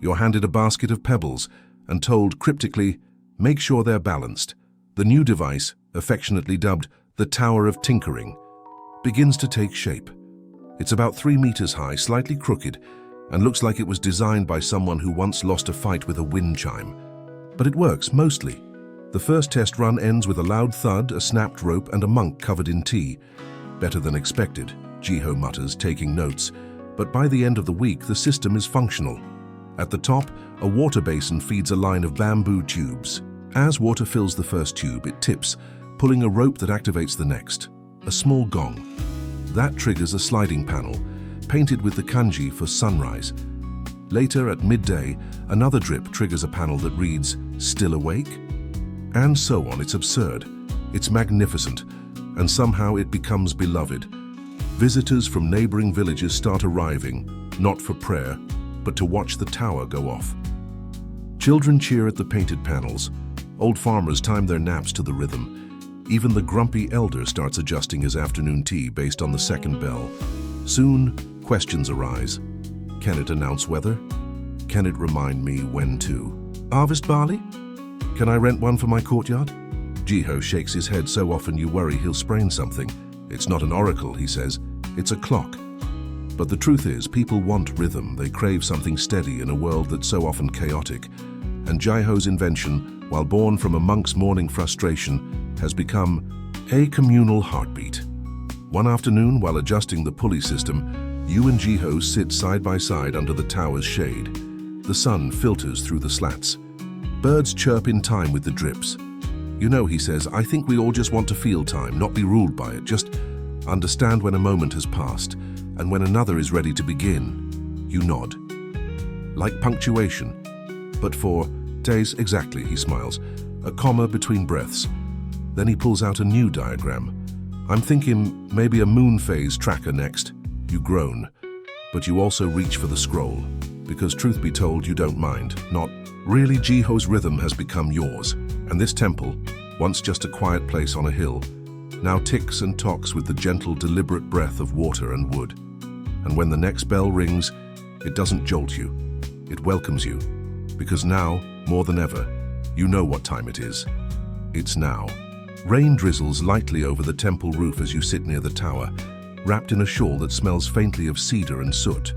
You're handed a basket of pebbles and told cryptically, make sure they're balanced. The new device, affectionately dubbed the Tower of Tinkering, begins to take shape. It's about 3 meters high, slightly crooked, and looks like it was designed by someone who once lost a fight with a wind chime. But it works, mostly. The first test run ends with a loud thud, a snapped rope, and a monk covered in tea. Better than expected, Jiho mutters, taking notes. But by the end of the week, the system is functional. At the top, a water basin feeds a line of bamboo tubes. As water fills the first tube, it tips, pulling a rope that activates the next. A small gong. That triggers a sliding panel, painted with the kanji for sunrise. Later, at midday, another drip triggers a panel that reads, still awake? And so on. It's absurd. It's magnificent. And somehow it becomes beloved. Visitors from neighboring villages start arriving, not for prayer, but to watch the tower go off. Children cheer at the painted panels. Old farmers time their naps to the rhythm. Even the grumpy elder starts adjusting his afternoon tea based on the second bell. Soon, questions arise. Can it announce weather? Can it remind me when to harvest barley? Can I rent one for my courtyard? Jiho shakes his head so often you worry he'll sprain something. It's not an oracle, he says. It's a clock. But the truth is, people want rhythm. They crave something steady in a world that's so often chaotic. And Jiho's invention, while born from a monk's morning frustration, has become a communal heartbeat. One afternoon, while adjusting the pulley system, you and Jiho sit side by side under the tower's shade. The sun filters through the slats. Birds chirp in time with the drips. You know, he says, I think we all just want to feel time, not be ruled by it. Just understand when a moment has passed, and when another is ready to begin. You nod. Like punctuation. But for days, exactly, he smiles. A comma between breaths. Then he pulls out a new diagram. I'm thinking maybe a moon phase tracker next. You groan. But you also reach for the scroll. Because truth be told, you don't mind. Not really. Jiho's rhythm has become yours. And this temple, once just a quiet place on a hill, now ticks and tocks with the gentle, deliberate breath of water and wood. And when the next bell rings, it doesn't jolt you. It welcomes you. Because now, more than ever, you know what time it is. It's now. Rain drizzles lightly over the temple roof as you sit near the tower, wrapped in a shawl that smells faintly of cedar and soot.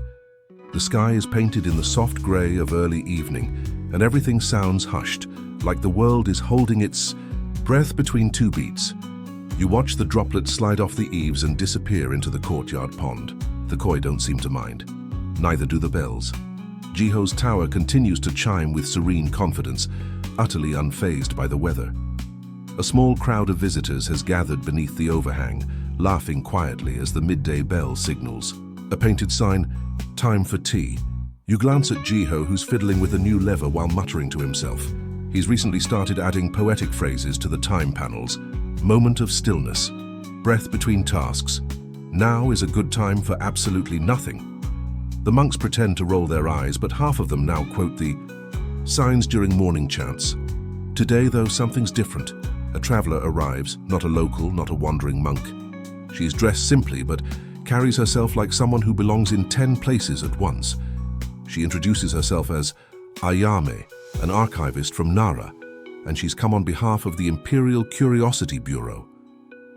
The sky is painted in the soft grey of early evening, and everything sounds hushed, like the world is holding its breath between two beats. You watch the droplets slide off the eaves and disappear into the courtyard pond. The koi don't seem to mind. Neither do the bells. Jiho's tower continues to chime with serene confidence, utterly unfazed by the weather. A small crowd of visitors has gathered beneath the overhang, laughing quietly as the midday bell signals. A painted sign, time for tea. You glance at Jiho, who's fiddling with a new lever while muttering to himself. He's recently started adding poetic phrases to the time panels. Moment of stillness. Breath between tasks. Now is a good time for absolutely nothing. The monks pretend to roll their eyes, but half of them now quote the signs during morning chants. Today, though, something's different. A traveler arrives, not a local, not a wandering monk. She's dressed simply, but carries herself like someone who belongs in 10 places at once. She introduces herself as Ayame, an archivist from Nara, and she's come on behalf of the Imperial Curiosity Bureau.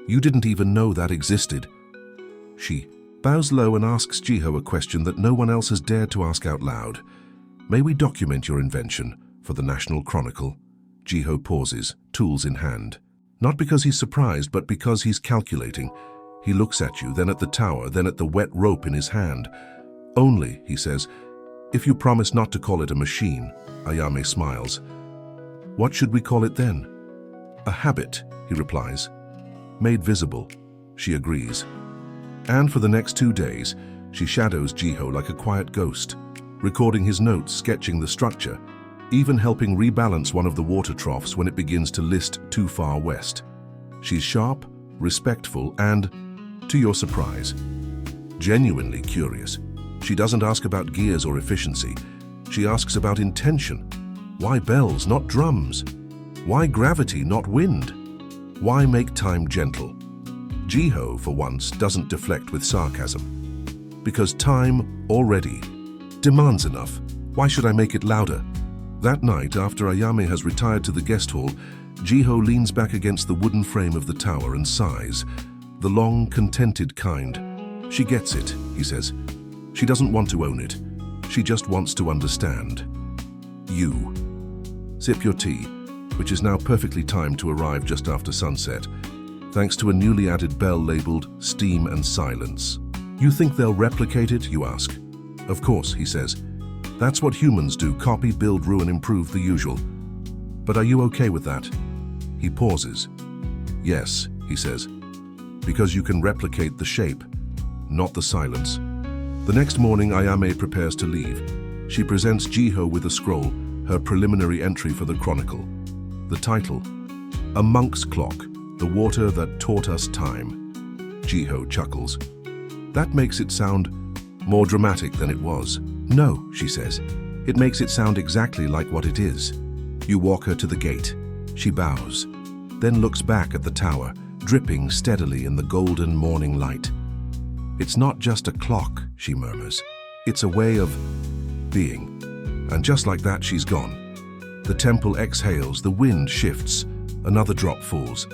You didn't even know that existed. She bows low and asks Jiho a question that no one else has dared to ask out loud. May we document your invention for the National Chronicle? Jiho pauses, tools in hand. Not because he's surprised, but because he's calculating. He looks at you, then at the tower, then at the wet rope in his hand. Only, he says, if you promise not to call it a machine. Ayame smiles. What should we call it then? A habit, he replies. Made visible. She agrees. And for the next 2 days, she shadows Jiho like a quiet ghost, recording his notes, sketching the structure, even helping rebalance one of the water troughs when it begins to list too far west. She's sharp, respectful, and, to your surprise, genuinely curious. She doesn't ask about gears or efficiency. She asks about intention. Why bells, not drums? Why gravity, not wind? Why make time gentle? Jiho, for once, doesn't deflect with sarcasm. Because time already demands enough. Why should I make it louder? That night, after Ayame has retired to the guest hall, Jiho leans back against the wooden frame of the tower and sighs. The long, contented kind. She gets it, he says. She doesn't want to own it. She just wants to understand. You. Sip your tea, which is now perfectly timed to arrive just after sunset, thanks to a newly added bell labeled Steam and Silence. You think they'll replicate it, you ask? Of course, he says. That's what humans do, copy, build, ruin, improve, the usual. But are you okay with that? He pauses. Yes, he says, because you can replicate the shape, not the silence. The next morning, Ayame prepares to leave. She presents Jiho with a scroll, her preliminary entry for the Chronicle. The title, A Monk's Clock, the Water That Taught Us Time. Jiho chuckles. That makes it sound more dramatic than it was. No, she says. It makes it sound exactly like what it is. You walk her to the gate. She bows, then looks back at the tower, dripping steadily in the golden morning light. It's not just a clock, she murmurs. It's a way of being. And just like that, she's gone. The temple exhales, the wind shifts, another drop falls,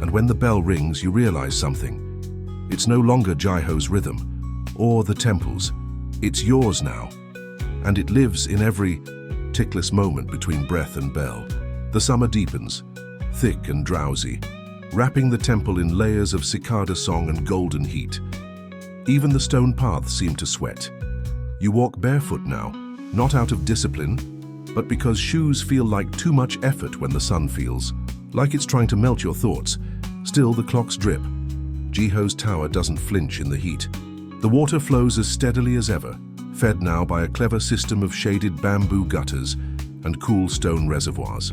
and when the bell rings, you realize something. It's no longer Jiho's rhythm, or the temple's. It's yours now, and it lives in every tickless moment between breath and bell. The summer deepens, thick and drowsy, wrapping the temple in layers of cicada song and golden heat. Even the stone paths seem to sweat. You walk barefoot now, not out of discipline, but because shoes feel like too much effort when the sun feels like it's trying to melt your thoughts. Still, the clocks drip. Jiho's tower doesn't flinch in the heat. The water flows as steadily as ever, fed now by a clever system of shaded bamboo gutters and cool stone reservoirs.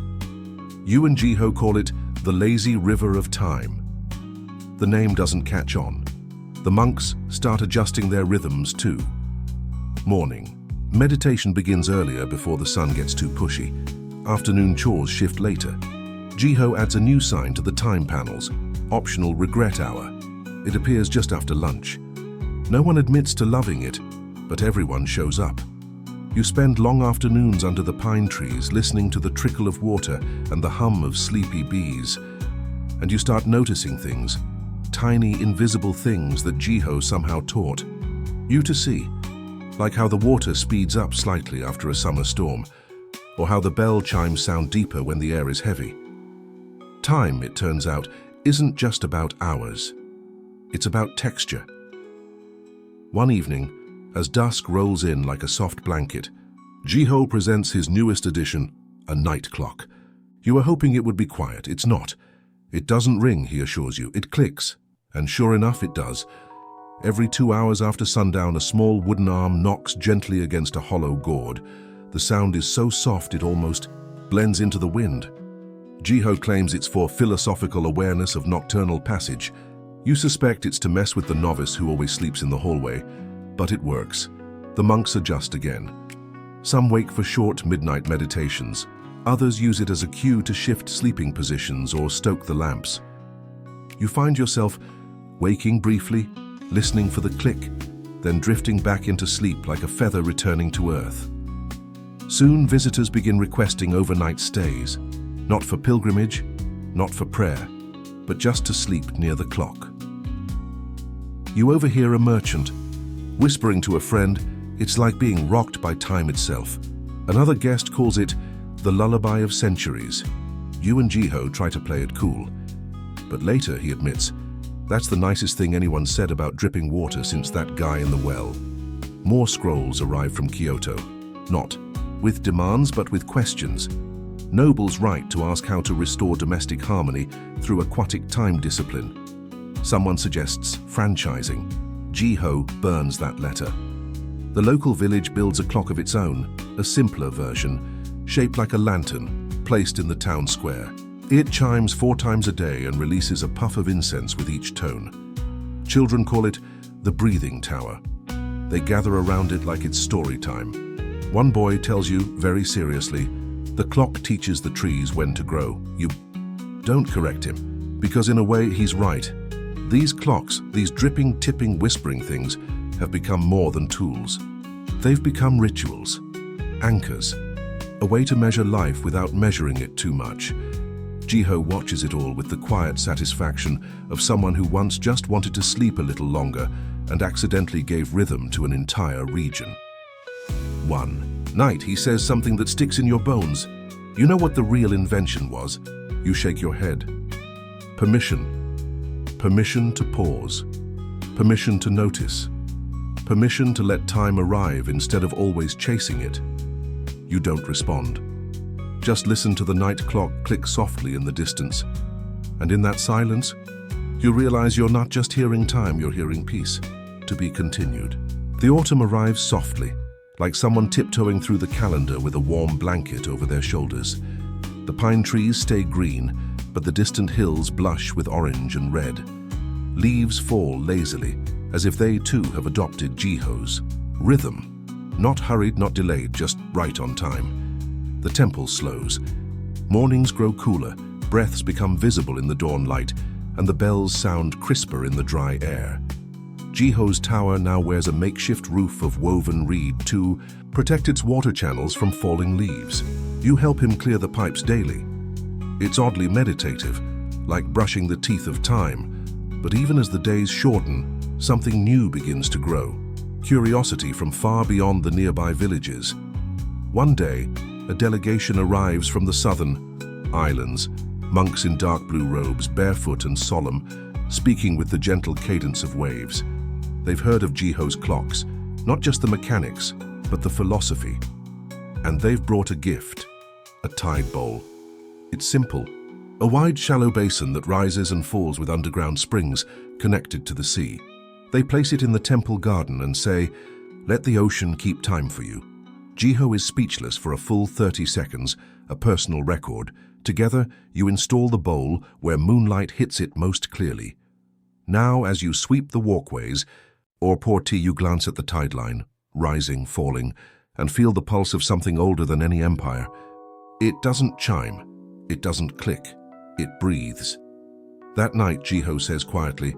You and Jiho call it the lazy river of time. The name doesn't catch on. The monks start adjusting their rhythms too. Morning. Meditation begins earlier before the sun gets too pushy. Afternoon chores shift later. Jiho adds a new sign to the time panels, optional regret hour. It appears just after lunch. No one admits to loving it, but everyone shows up. You spend long afternoons under the pine trees, listening to the trickle of water and the hum of sleepy bees. And you start noticing things, tiny invisible things that Jiho somehow taught you to see, like how the water speeds up slightly after a summer storm, or how the bell chimes sound deeper when the air is heavy. Time, it turns out, isn't just about hours. It's about texture. One evening, as dusk rolls in like a soft blanket, Jiho presents his newest addition, a night clock. You are hoping it would be quiet. It's not. It doesn't ring, he assures you. It clicks. And sure enough, it does. Every 2 hours after sundown, a small wooden arm knocks gently against a hollow gourd. The sound is so soft it almost blends into the wind. Jiho claims it's for philosophical awareness of nocturnal passage. You suspect it's to mess with the novice who always sleeps in the hallway, but it works. The monks adjust again. Some wake for short midnight meditations. Others use it as a cue to shift sleeping positions or stoke the lamps. You find yourself waking briefly, listening for the click, then drifting back into sleep like a feather returning to earth. Soon visitors begin requesting overnight stays, not for pilgrimage, not for prayer, but just to sleep near the clock. You overhear a merchant whispering to a friend, it's like being rocked by time itself. Another guest calls it the lullaby of centuries. Yu and Jiho try to play it cool, but later he admits, that's the nicest thing anyone said about dripping water since that guy in the well. More scrolls arrive from Kyoto, not with demands but with questions. Nobles write to ask how to restore domestic harmony through aquatic time discipline. Someone suggests franchising. Jiho burns that letter. The local village builds a clock of its own, a simpler version, shaped like a lantern, placed in the town square. It chimes 4 times a day and releases a puff of incense with each tone. Children call it the breathing tower. They gather around it like it's story time. One boy tells you, very seriously, the clock teaches the trees when to grow. You don't correct him, because in a way he's right. These clocks, these dripping, tipping, whispering things, have become more than tools. They've become rituals, anchors, a way to measure life without measuring it too much. Jiho watches it all with the quiet satisfaction of someone who once just wanted to sleep a little longer and accidentally gave rhythm to an entire region. One night he says something that sticks in your bones. You know what the real invention was? You shake your head. Permission. Permission to pause. Permission to notice. Permission to let time arrive instead of always chasing it. You don't respond. Just listen to the night clock click softly in the distance. And in that silence, you realize you're not just hearing time, you're hearing peace. To be continued. The autumn arrives softly, like someone tiptoeing through the calendar with a warm blanket over their shoulders. The pine trees stay green, but the distant hills blush with orange and red. Leaves fall lazily, as if they too have adopted Jiho's rhythm. Not hurried, not delayed, just right on time. The temple slows. Mornings grow cooler, breaths become visible in the dawn light, and the bells sound crisper in the dry air. Jiho's tower now wears a makeshift roof of woven reed to protect its water channels from falling leaves. You help him clear the pipes daily. It's oddly meditative, like brushing the teeth of time. But even as the days shorten, something new begins to grow. Curiosity from far beyond the nearby villages. One day, a delegation arrives from the southern islands, monks in dark blue robes, barefoot and solemn, speaking with the gentle cadence of waves. They've heard of Jiho's clocks, not just the mechanics, but the philosophy. And they've brought a gift, a tide bowl. It's simple, a wide shallow basin that rises and falls with underground springs connected to the sea. They place it in the temple garden and say, let the ocean keep time for you. Jiho is speechless for a full 30 seconds, a personal record. Together, you install the bowl where moonlight hits it most clearly. Now, as you sweep the walkways, or pour tea, you glance at the tide line, rising, falling, and feel the pulse of something older than any empire. It doesn't chime, it doesn't click, it breathes. That night, Jiho says quietly,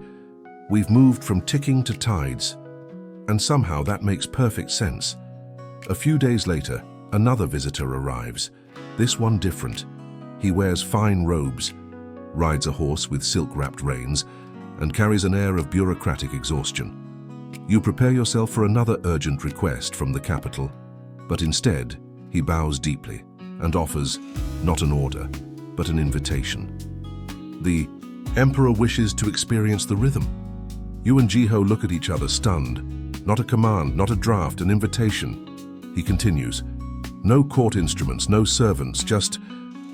we've moved from ticking to tides, and somehow that makes perfect sense. A few days later, another visitor arrives, this one different. He wears fine robes, rides a horse with silk-wrapped reins, and carries an air of bureaucratic exhaustion. You prepare yourself for another urgent request from the capital, but instead, he bows deeply and offers not an order, but an invitation. The emperor wishes to experience the rhythm. You and Jiho look at each other stunned. Not a command, not a draft, an invitation. He continues, no court instruments, no servants, just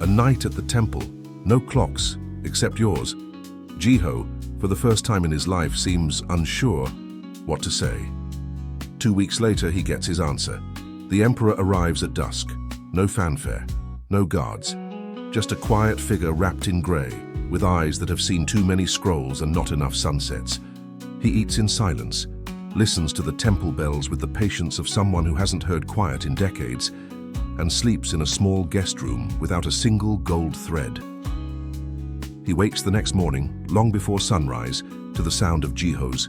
a night at the temple, no clocks, except yours. Jiho, for the first time in his life, seems unsure what to say. 2 weeks later, he gets his answer. The emperor arrives at dusk. No fanfare, no guards. Just a quiet figure wrapped in grey, with eyes that have seen too many scrolls and not enough sunsets. He eats in silence, listens to the temple bells with the patience of someone who hasn't heard quiet in decades, and sleeps in a small guest room without a single gold thread. He wakes the next morning, long before sunrise, to the sound of Jiho's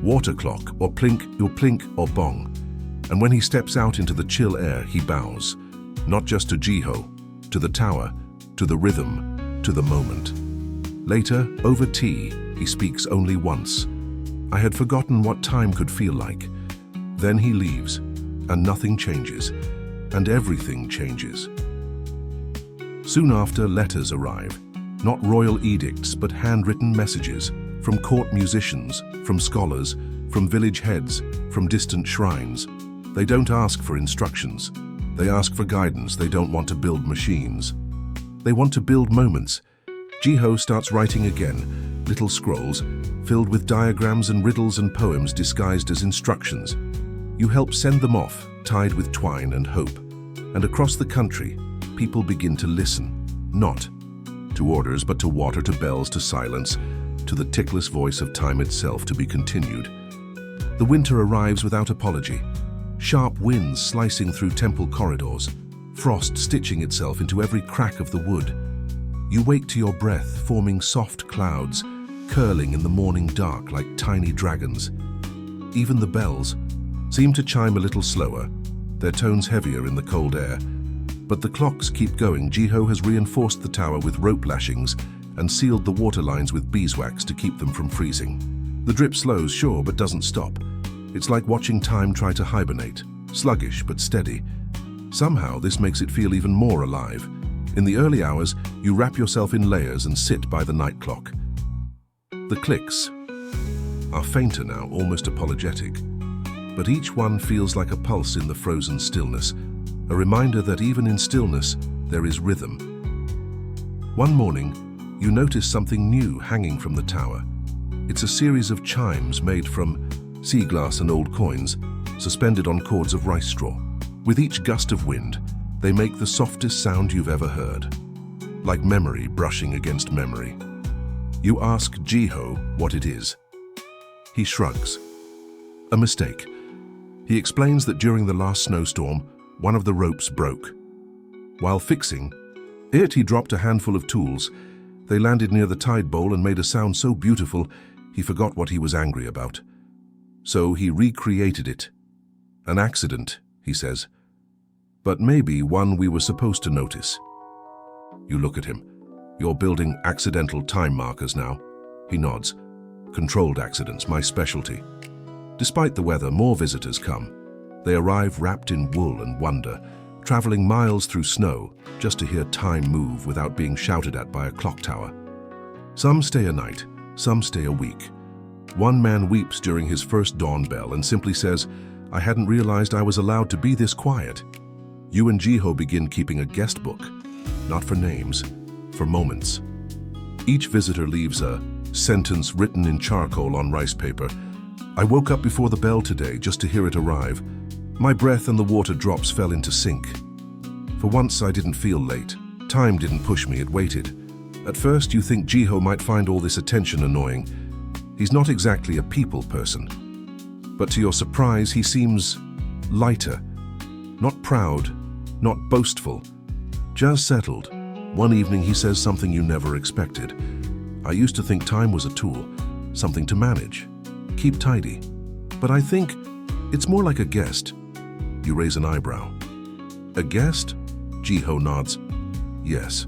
water clock, or plink, or plink, or bong. And when he steps out into the chill air, he bows, not just to Jiho, to the tower, to the rhythm, to the moment. Later, over tea, he speaks only once. I had forgotten what time could feel like. Then he leaves, and nothing changes. and everything changes. Soon after, letters arrive. Not royal edicts, but handwritten messages from court musicians, from scholars, from village heads, from distant shrines. They don't ask for instructions. They ask for guidance. They don't want to build machines. They want to build moments. Jiho starts writing again, little scrolls filled with diagrams and riddles and poems disguised as instructions. You help send them off, tied with twine and hope. And across the country, people begin to listen, not to orders, but to water, to bells, to silence, to the tickless voice of time itself to be continued. The winter arrives without apology. Sharp winds slicing through temple corridors, frost stitching itself into every crack of the wood. You wake to your breath, forming soft clouds, curling in the morning dark like tiny dragons. Even the bells seem to chime a little slower, their tones heavier in the cold air. But the clocks keep going. Jiho has reinforced the tower with rope lashings and sealed the water lines with beeswax to keep them from freezing. The drip slows, sure, but doesn't stop. It's like watching time try to hibernate, sluggish but steady. Somehow this makes it feel even more alive. In the early hours, you wrap yourself in layers and sit by the night clock. The clicks are fainter now, almost apologetic, but each one feels like a pulse in the frozen stillness, a reminder that even in stillness, there is rhythm. One morning, you notice something new hanging from the tower. It's a series of chimes made from sea glass and old coins, suspended on cords of rice straw. With each gust of wind, they make the softest sound you've ever heard, like memory brushing against memory. You ask Jiho what it is. He shrugs. A mistake. He explains that during the last snowstorm, one of the ropes broke. While fixing it, he dropped a handful of tools. They landed near the tide bowl and made a sound so beautiful, he forgot what he was angry about. So he recreated it. An accident, he says, but maybe one we were supposed to notice. You look at him. You're building accidental time markers now. He nods. Controlled accidents, my specialty. Despite the weather, more visitors come. They arrive wrapped in wool and wonder, traveling miles through snow just to hear time move without being shouted at by a clock tower. Some stay a night, some stay a week. One man weeps during his first dawn bell and simply says, "I hadn't realized I was allowed to be this quiet." You and Jiho begin keeping a guest book, not for names, for moments. Each visitor leaves a sentence written in charcoal on rice paper. "I woke up before the bell today just to hear it arrive. My breath and the water drops fell into sync. For once I didn't feel late. Time didn't push me, it waited." At first you think Jiho might find all this attention annoying. He's not exactly a people person. But to your surprise, he seems lighter. Not proud, not boastful, just settled. One evening he says something you never expected. "I used to think time was a tool, something to manage, keep tidy. But I think it's more like a guest." You raise an eyebrow. "A guest?" Jiho nods. "Yes.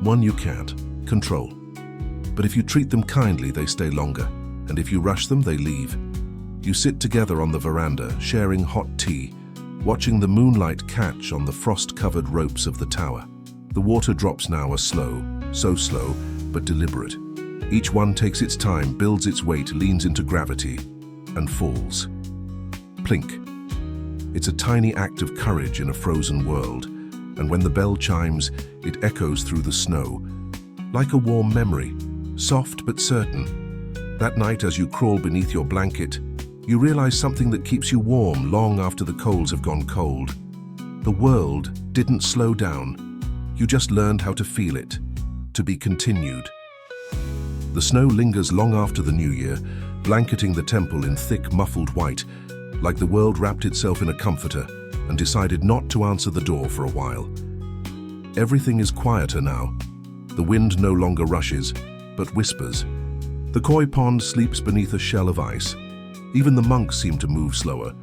One you can't control. But if you treat them kindly, they stay longer. And if you rush them, they leave." You sit together on the veranda, sharing hot tea, watching the moonlight catch on the frost-covered ropes of the tower. The water drops now are slow, so slow, but deliberate. Each one takes its time, builds its weight, leans into gravity, and falls. Plink. It's a tiny act of courage in a frozen world, and when the bell chimes, it echoes through the snow, like a warm memory, soft but certain. That night, as you crawl beneath your blanket, you realize something that keeps you warm long after the coals have gone cold. The world didn't slow down. You just learned how to feel it, to be continued. The snow lingers long after the new year, blanketing the temple in thick, muffled white, like the world wrapped itself in a comforter and decided not to answer the door for a while. Everything is quieter now. The wind no longer rushes, but whispers. The koi pond sleeps beneath a shell of ice. Even the monks seem to move slower,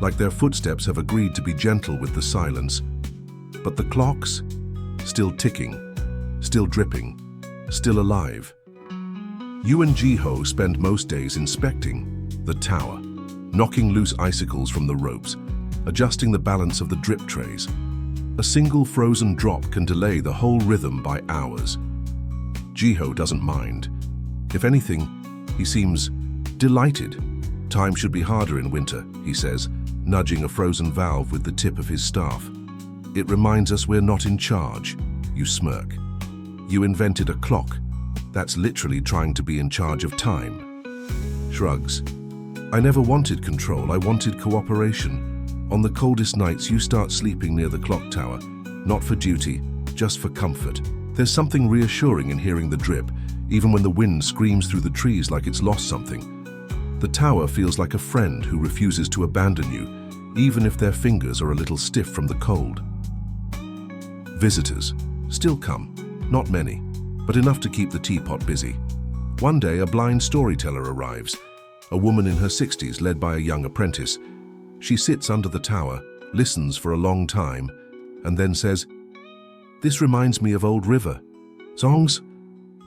like their footsteps have agreed to be gentle with the silence. But the clocks, still ticking, still dripping, still alive. You and Jiho spend most days inspecting the tower, knocking loose icicles from the ropes, adjusting the balance of the drip trays. A single frozen drop can delay the whole rhythm by hours. Jiho doesn't mind. If anything, he seems delighted. Time should be harder in winter, he says, nudging a frozen valve with the tip of his staff. It reminds us we're not in charge. You smirk. You invented a clock. That's literally trying to be in charge of time. Shrugs. I never wanted control, I wanted cooperation. On the coldest nights, you start sleeping near the clock tower. Not for duty, just for comfort. There's something reassuring in hearing the drip, even when the wind screams through the trees like it's lost something. The tower feels like a friend who refuses to abandon you, even if their fingers are a little stiff from the cold. Visitors still come, not many, but enough to keep the teapot busy. One day, a blind storyteller arrives, a woman in her 60s led by a young apprentice. She sits under the tower, listens for a long time, and then says, "This reminds me of Old River. Songs?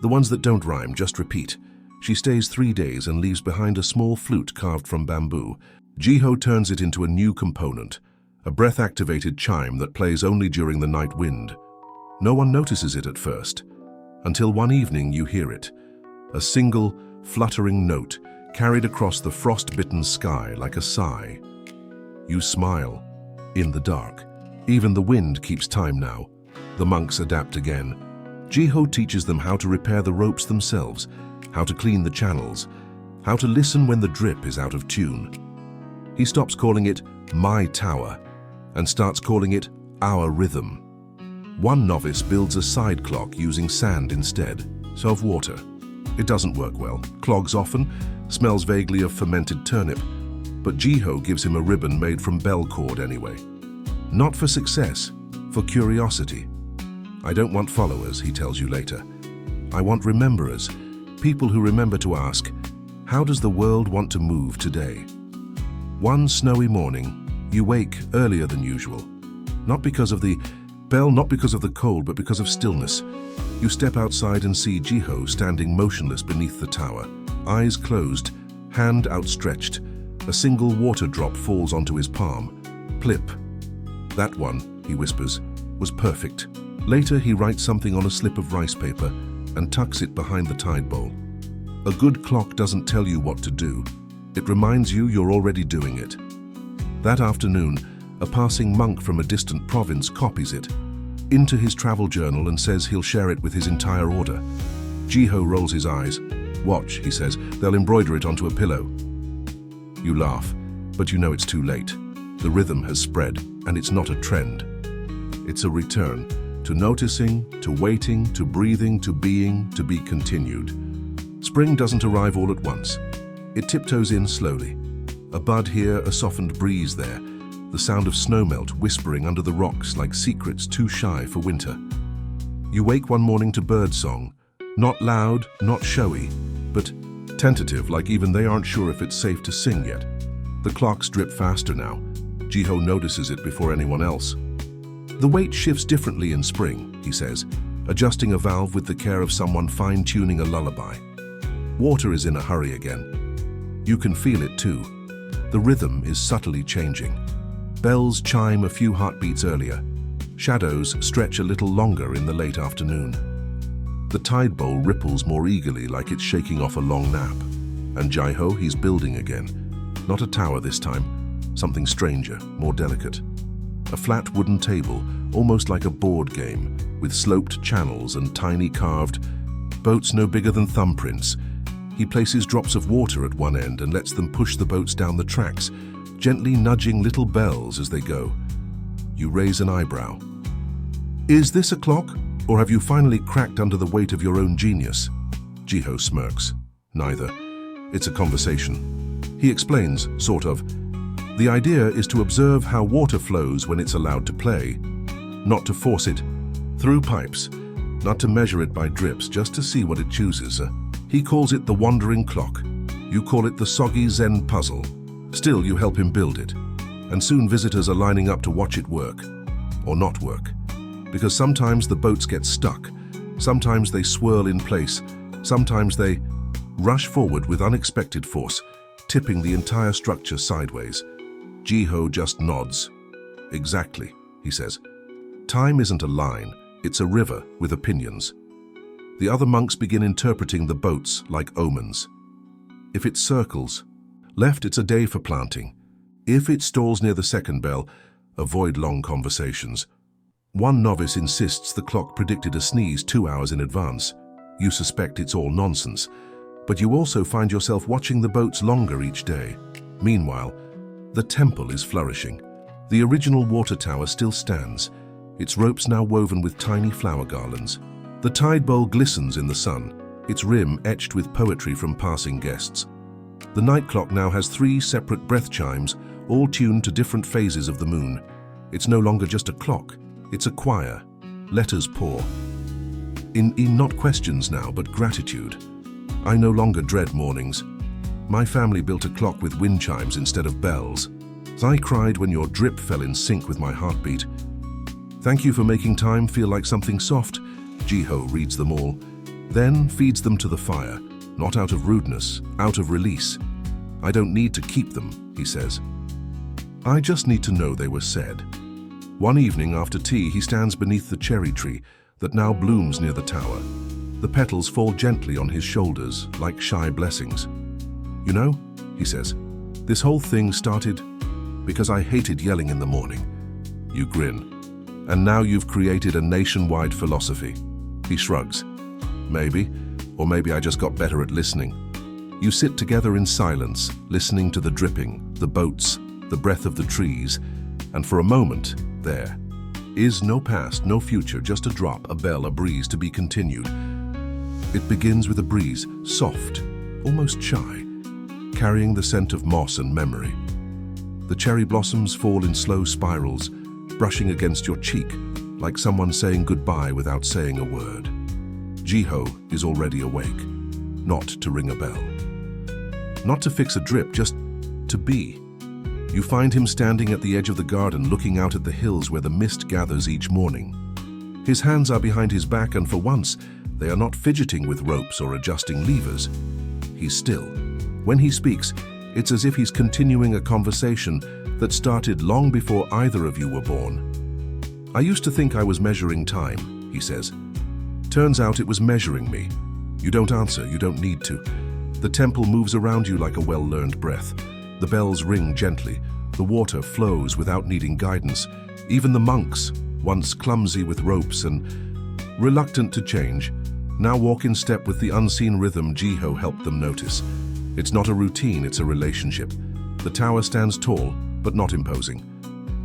The ones that don't rhyme, just repeat." She stays 3 days and leaves behind a small flute carved from bamboo. Jiho turns it into a new component, a breath-activated chime that plays only during the night wind. No one notices it at first, until one evening you hear it, a single, fluttering note carried across the frost-bitten sky like a sigh. You smile, in the dark. Even the wind keeps time now. The monks adapt again. Jiho teaches them how to repair the ropes themselves, how to clean the channels, how to listen when the drip is out of tune. He stops calling it my tower and starts calling it our rhythm. One novice builds a side clock using sand instead, so of water. It doesn't work well, clogs often, smells vaguely of fermented turnip, but Jiho gives him a ribbon made from bell cord anyway. Not for success, for curiosity. I don't want followers, he tells you later. I want rememberers, people who remember to ask, how does the world want to move today? One snowy morning, you wake earlier than usual. Not because of the bell, not because of the cold, but because of stillness. You step outside and see Jiho standing motionless beneath the tower, eyes closed, hand outstretched. A single water drop falls onto his palm. Plip. That one, he whispers, was perfect. Later, he writes something on a slip of rice paper and tucks it behind the tide bowl. A good clock doesn't tell you what to do. It reminds you you're already doing it. That afternoon, a passing monk from a distant province copies it into his travel journal and says he'll share it with his entire order. Jiho rolls his eyes. Watch, he says, they'll embroider it onto a pillow. You laugh, but you know it's too late. The rhythm has spread, and it's not a trend. It's a return to noticing, to waiting, to breathing, to being, to be continued. Spring doesn't arrive all at once. It tiptoes in slowly. A bud here, a softened breeze there, the sound of snowmelt whispering under the rocks like secrets too shy for winter. You wake one morning to birdsong, not loud, not showy, but tentative, like even they aren't sure if it's safe to sing yet. The clocks drip faster now. Jiho notices it before anyone else. The weight shifts differently in spring, he says, adjusting a valve with the care of someone fine-tuning a lullaby. Water is in a hurry again. You can feel it too. The rhythm is subtly changing. Bells chime a few heartbeats earlier. Shadows stretch a little longer in the late afternoon. The tide bowl ripples more eagerly like it's shaking off a long nap. And Jiho, he's building again. Not a tower this time, something stranger, more delicate. A flat wooden table, almost like a board game, with sloped channels and tiny carved boats no bigger than thumbprints. He places drops of water at one end and lets them push the boats down the tracks, gently nudging little bells as they go. You raise an eyebrow. Is this a clock, or have you finally cracked under the weight of your own genius? Jiho smirks. Neither. It's a conversation. He explains, sort of. The idea is to observe how water flows when it's allowed to play, not to force it through pipes, not to measure it by drips, just to see what it chooses. He calls it the wandering clock. You call it the soggy Zen puzzle. Still, you help him build it. And soon visitors are lining up to watch it work, or not work. Because sometimes the boats get stuck, sometimes they swirl in place, sometimes they rush forward with unexpected force, tipping the entire structure sideways. Jiho just nods. Exactly, he says. Time isn't a line, it's a river with opinions. The other monks begin interpreting the boats like omens. If it circles, left it's a day for planting. If it stalls near the second bell, avoid long conversations. One novice insists the clock predicted a sneeze 2 hours in advance. You suspect it's all nonsense, but you also find yourself watching the boats longer each day. Meanwhile, the temple is flourishing. The original water tower still stands, its ropes now woven with tiny flower garlands. The tide bowl glistens in the sun, its rim etched with poetry from passing guests. The night clock now has 3 separate breath chimes, all tuned to different phases of the moon. It's no longer just a clock, it's a choir. Letters pour. In not questions now, but gratitude. I no longer dread mornings. My family built a clock with wind chimes instead of bells. I cried when your drip fell in sync with my heartbeat. Thank you for making time feel like something soft. Jiho reads them all, then feeds them to the fire, not out of rudeness, out of release. I don't need to keep them, he says. I just need to know they were said. One evening after tea, he stands beneath the cherry tree that now blooms near the tower. The petals fall gently on his shoulders like shy blessings. You know, he says, this whole thing started because I hated yelling in the morning. You grin. And now you've created a nationwide philosophy. He shrugs. Maybe, or maybe I just got better at listening. You sit together in silence, listening to the dripping, the boats, the breath of the trees, and for a moment, there is no past, no future, just a drop, a bell, a breeze to be continued. It begins with a breeze, soft, almost shy, carrying the scent of moss and memory. The cherry blossoms fall in slow spirals, brushing against your cheek, like someone saying goodbye without saying a word. Jiho is already awake, not to ring a bell. Not to fix a drip, just to be. You find him standing at the edge of the garden, looking out at the hills where the mist gathers each morning. His hands are behind his back, and for once, they are not fidgeting with ropes or adjusting levers. He's still. When he speaks, it's as if he's continuing a conversation that started long before either of you were born. I used to think I was measuring time, he says. Turns out it was measuring me. You don't answer, you don't need to. The temple moves around you like a well-learned breath. The bells ring gently. The water flows without needing guidance. Even the monks, once clumsy with ropes and reluctant to change, now walk in step with the unseen rhythm Jiho helped them notice. It's not a routine, it's a relationship. The tower stands tall, but not imposing.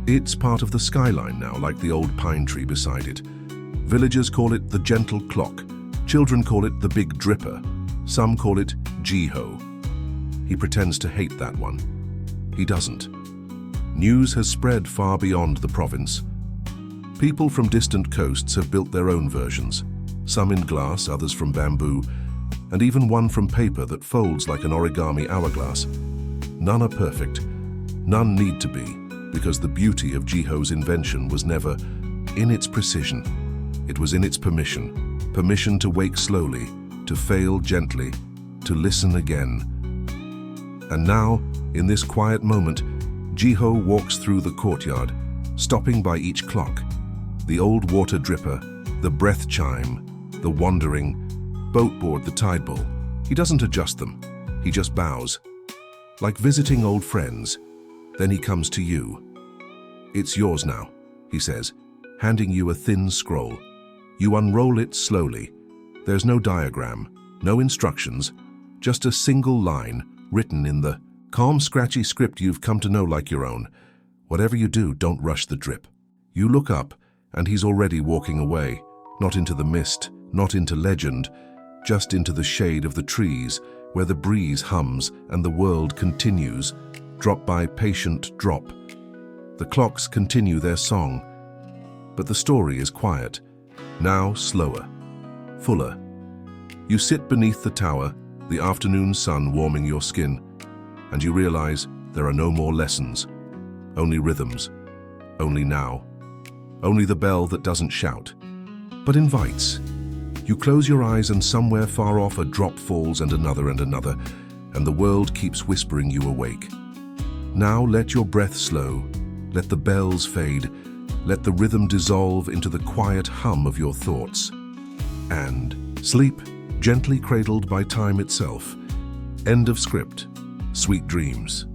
It's part of the skyline now, like the old pine tree beside it. Villagers call it the gentle clock. Children call it the big dripper. Some call it Jiho. He pretends to hate that one. He doesn't. News has spread far beyond the province. People from distant coasts have built their own versions, some in glass, others from bamboo, and even one from paper that folds like an origami hourglass. None are perfect. None need to be, because the beauty of Jiho's invention was never in its precision. It was in its permission. Permission to wake slowly, to fail gently, to listen again. And now, in this quiet moment, Jiho walks through the courtyard, stopping by each clock. The old water dripper, the breath chime, the wandering boat board, the tide bowl. He doesn't adjust them. He just bows. Like visiting old friends. Then he comes to you. It's yours now, he says, handing you a thin scroll. You unroll it slowly. There's no diagram, no instructions, just a single line written in the calm, scratchy script you've come to know like your own. Whatever you do, don't rush the drip. You look up, and he's already walking away, not into the mist, not into legend, just into the shade of the trees, where the breeze hums and the world continues, drop by patient drop. The clocks continue their song, but the story is quiet, now slower, fuller. You sit beneath the tower, the afternoon sun warming your skin, and you realize there are no more lessons, only rhythms, only now, only the bell that doesn't shout, but invites. You close your eyes and somewhere far off a drop falls and another, and the world keeps whispering you awake. Now let your breath slow, let the bells fade, let the rhythm dissolve into the quiet hum of your thoughts. And sleep, gently cradled by time itself. End of script. Sweet dreams.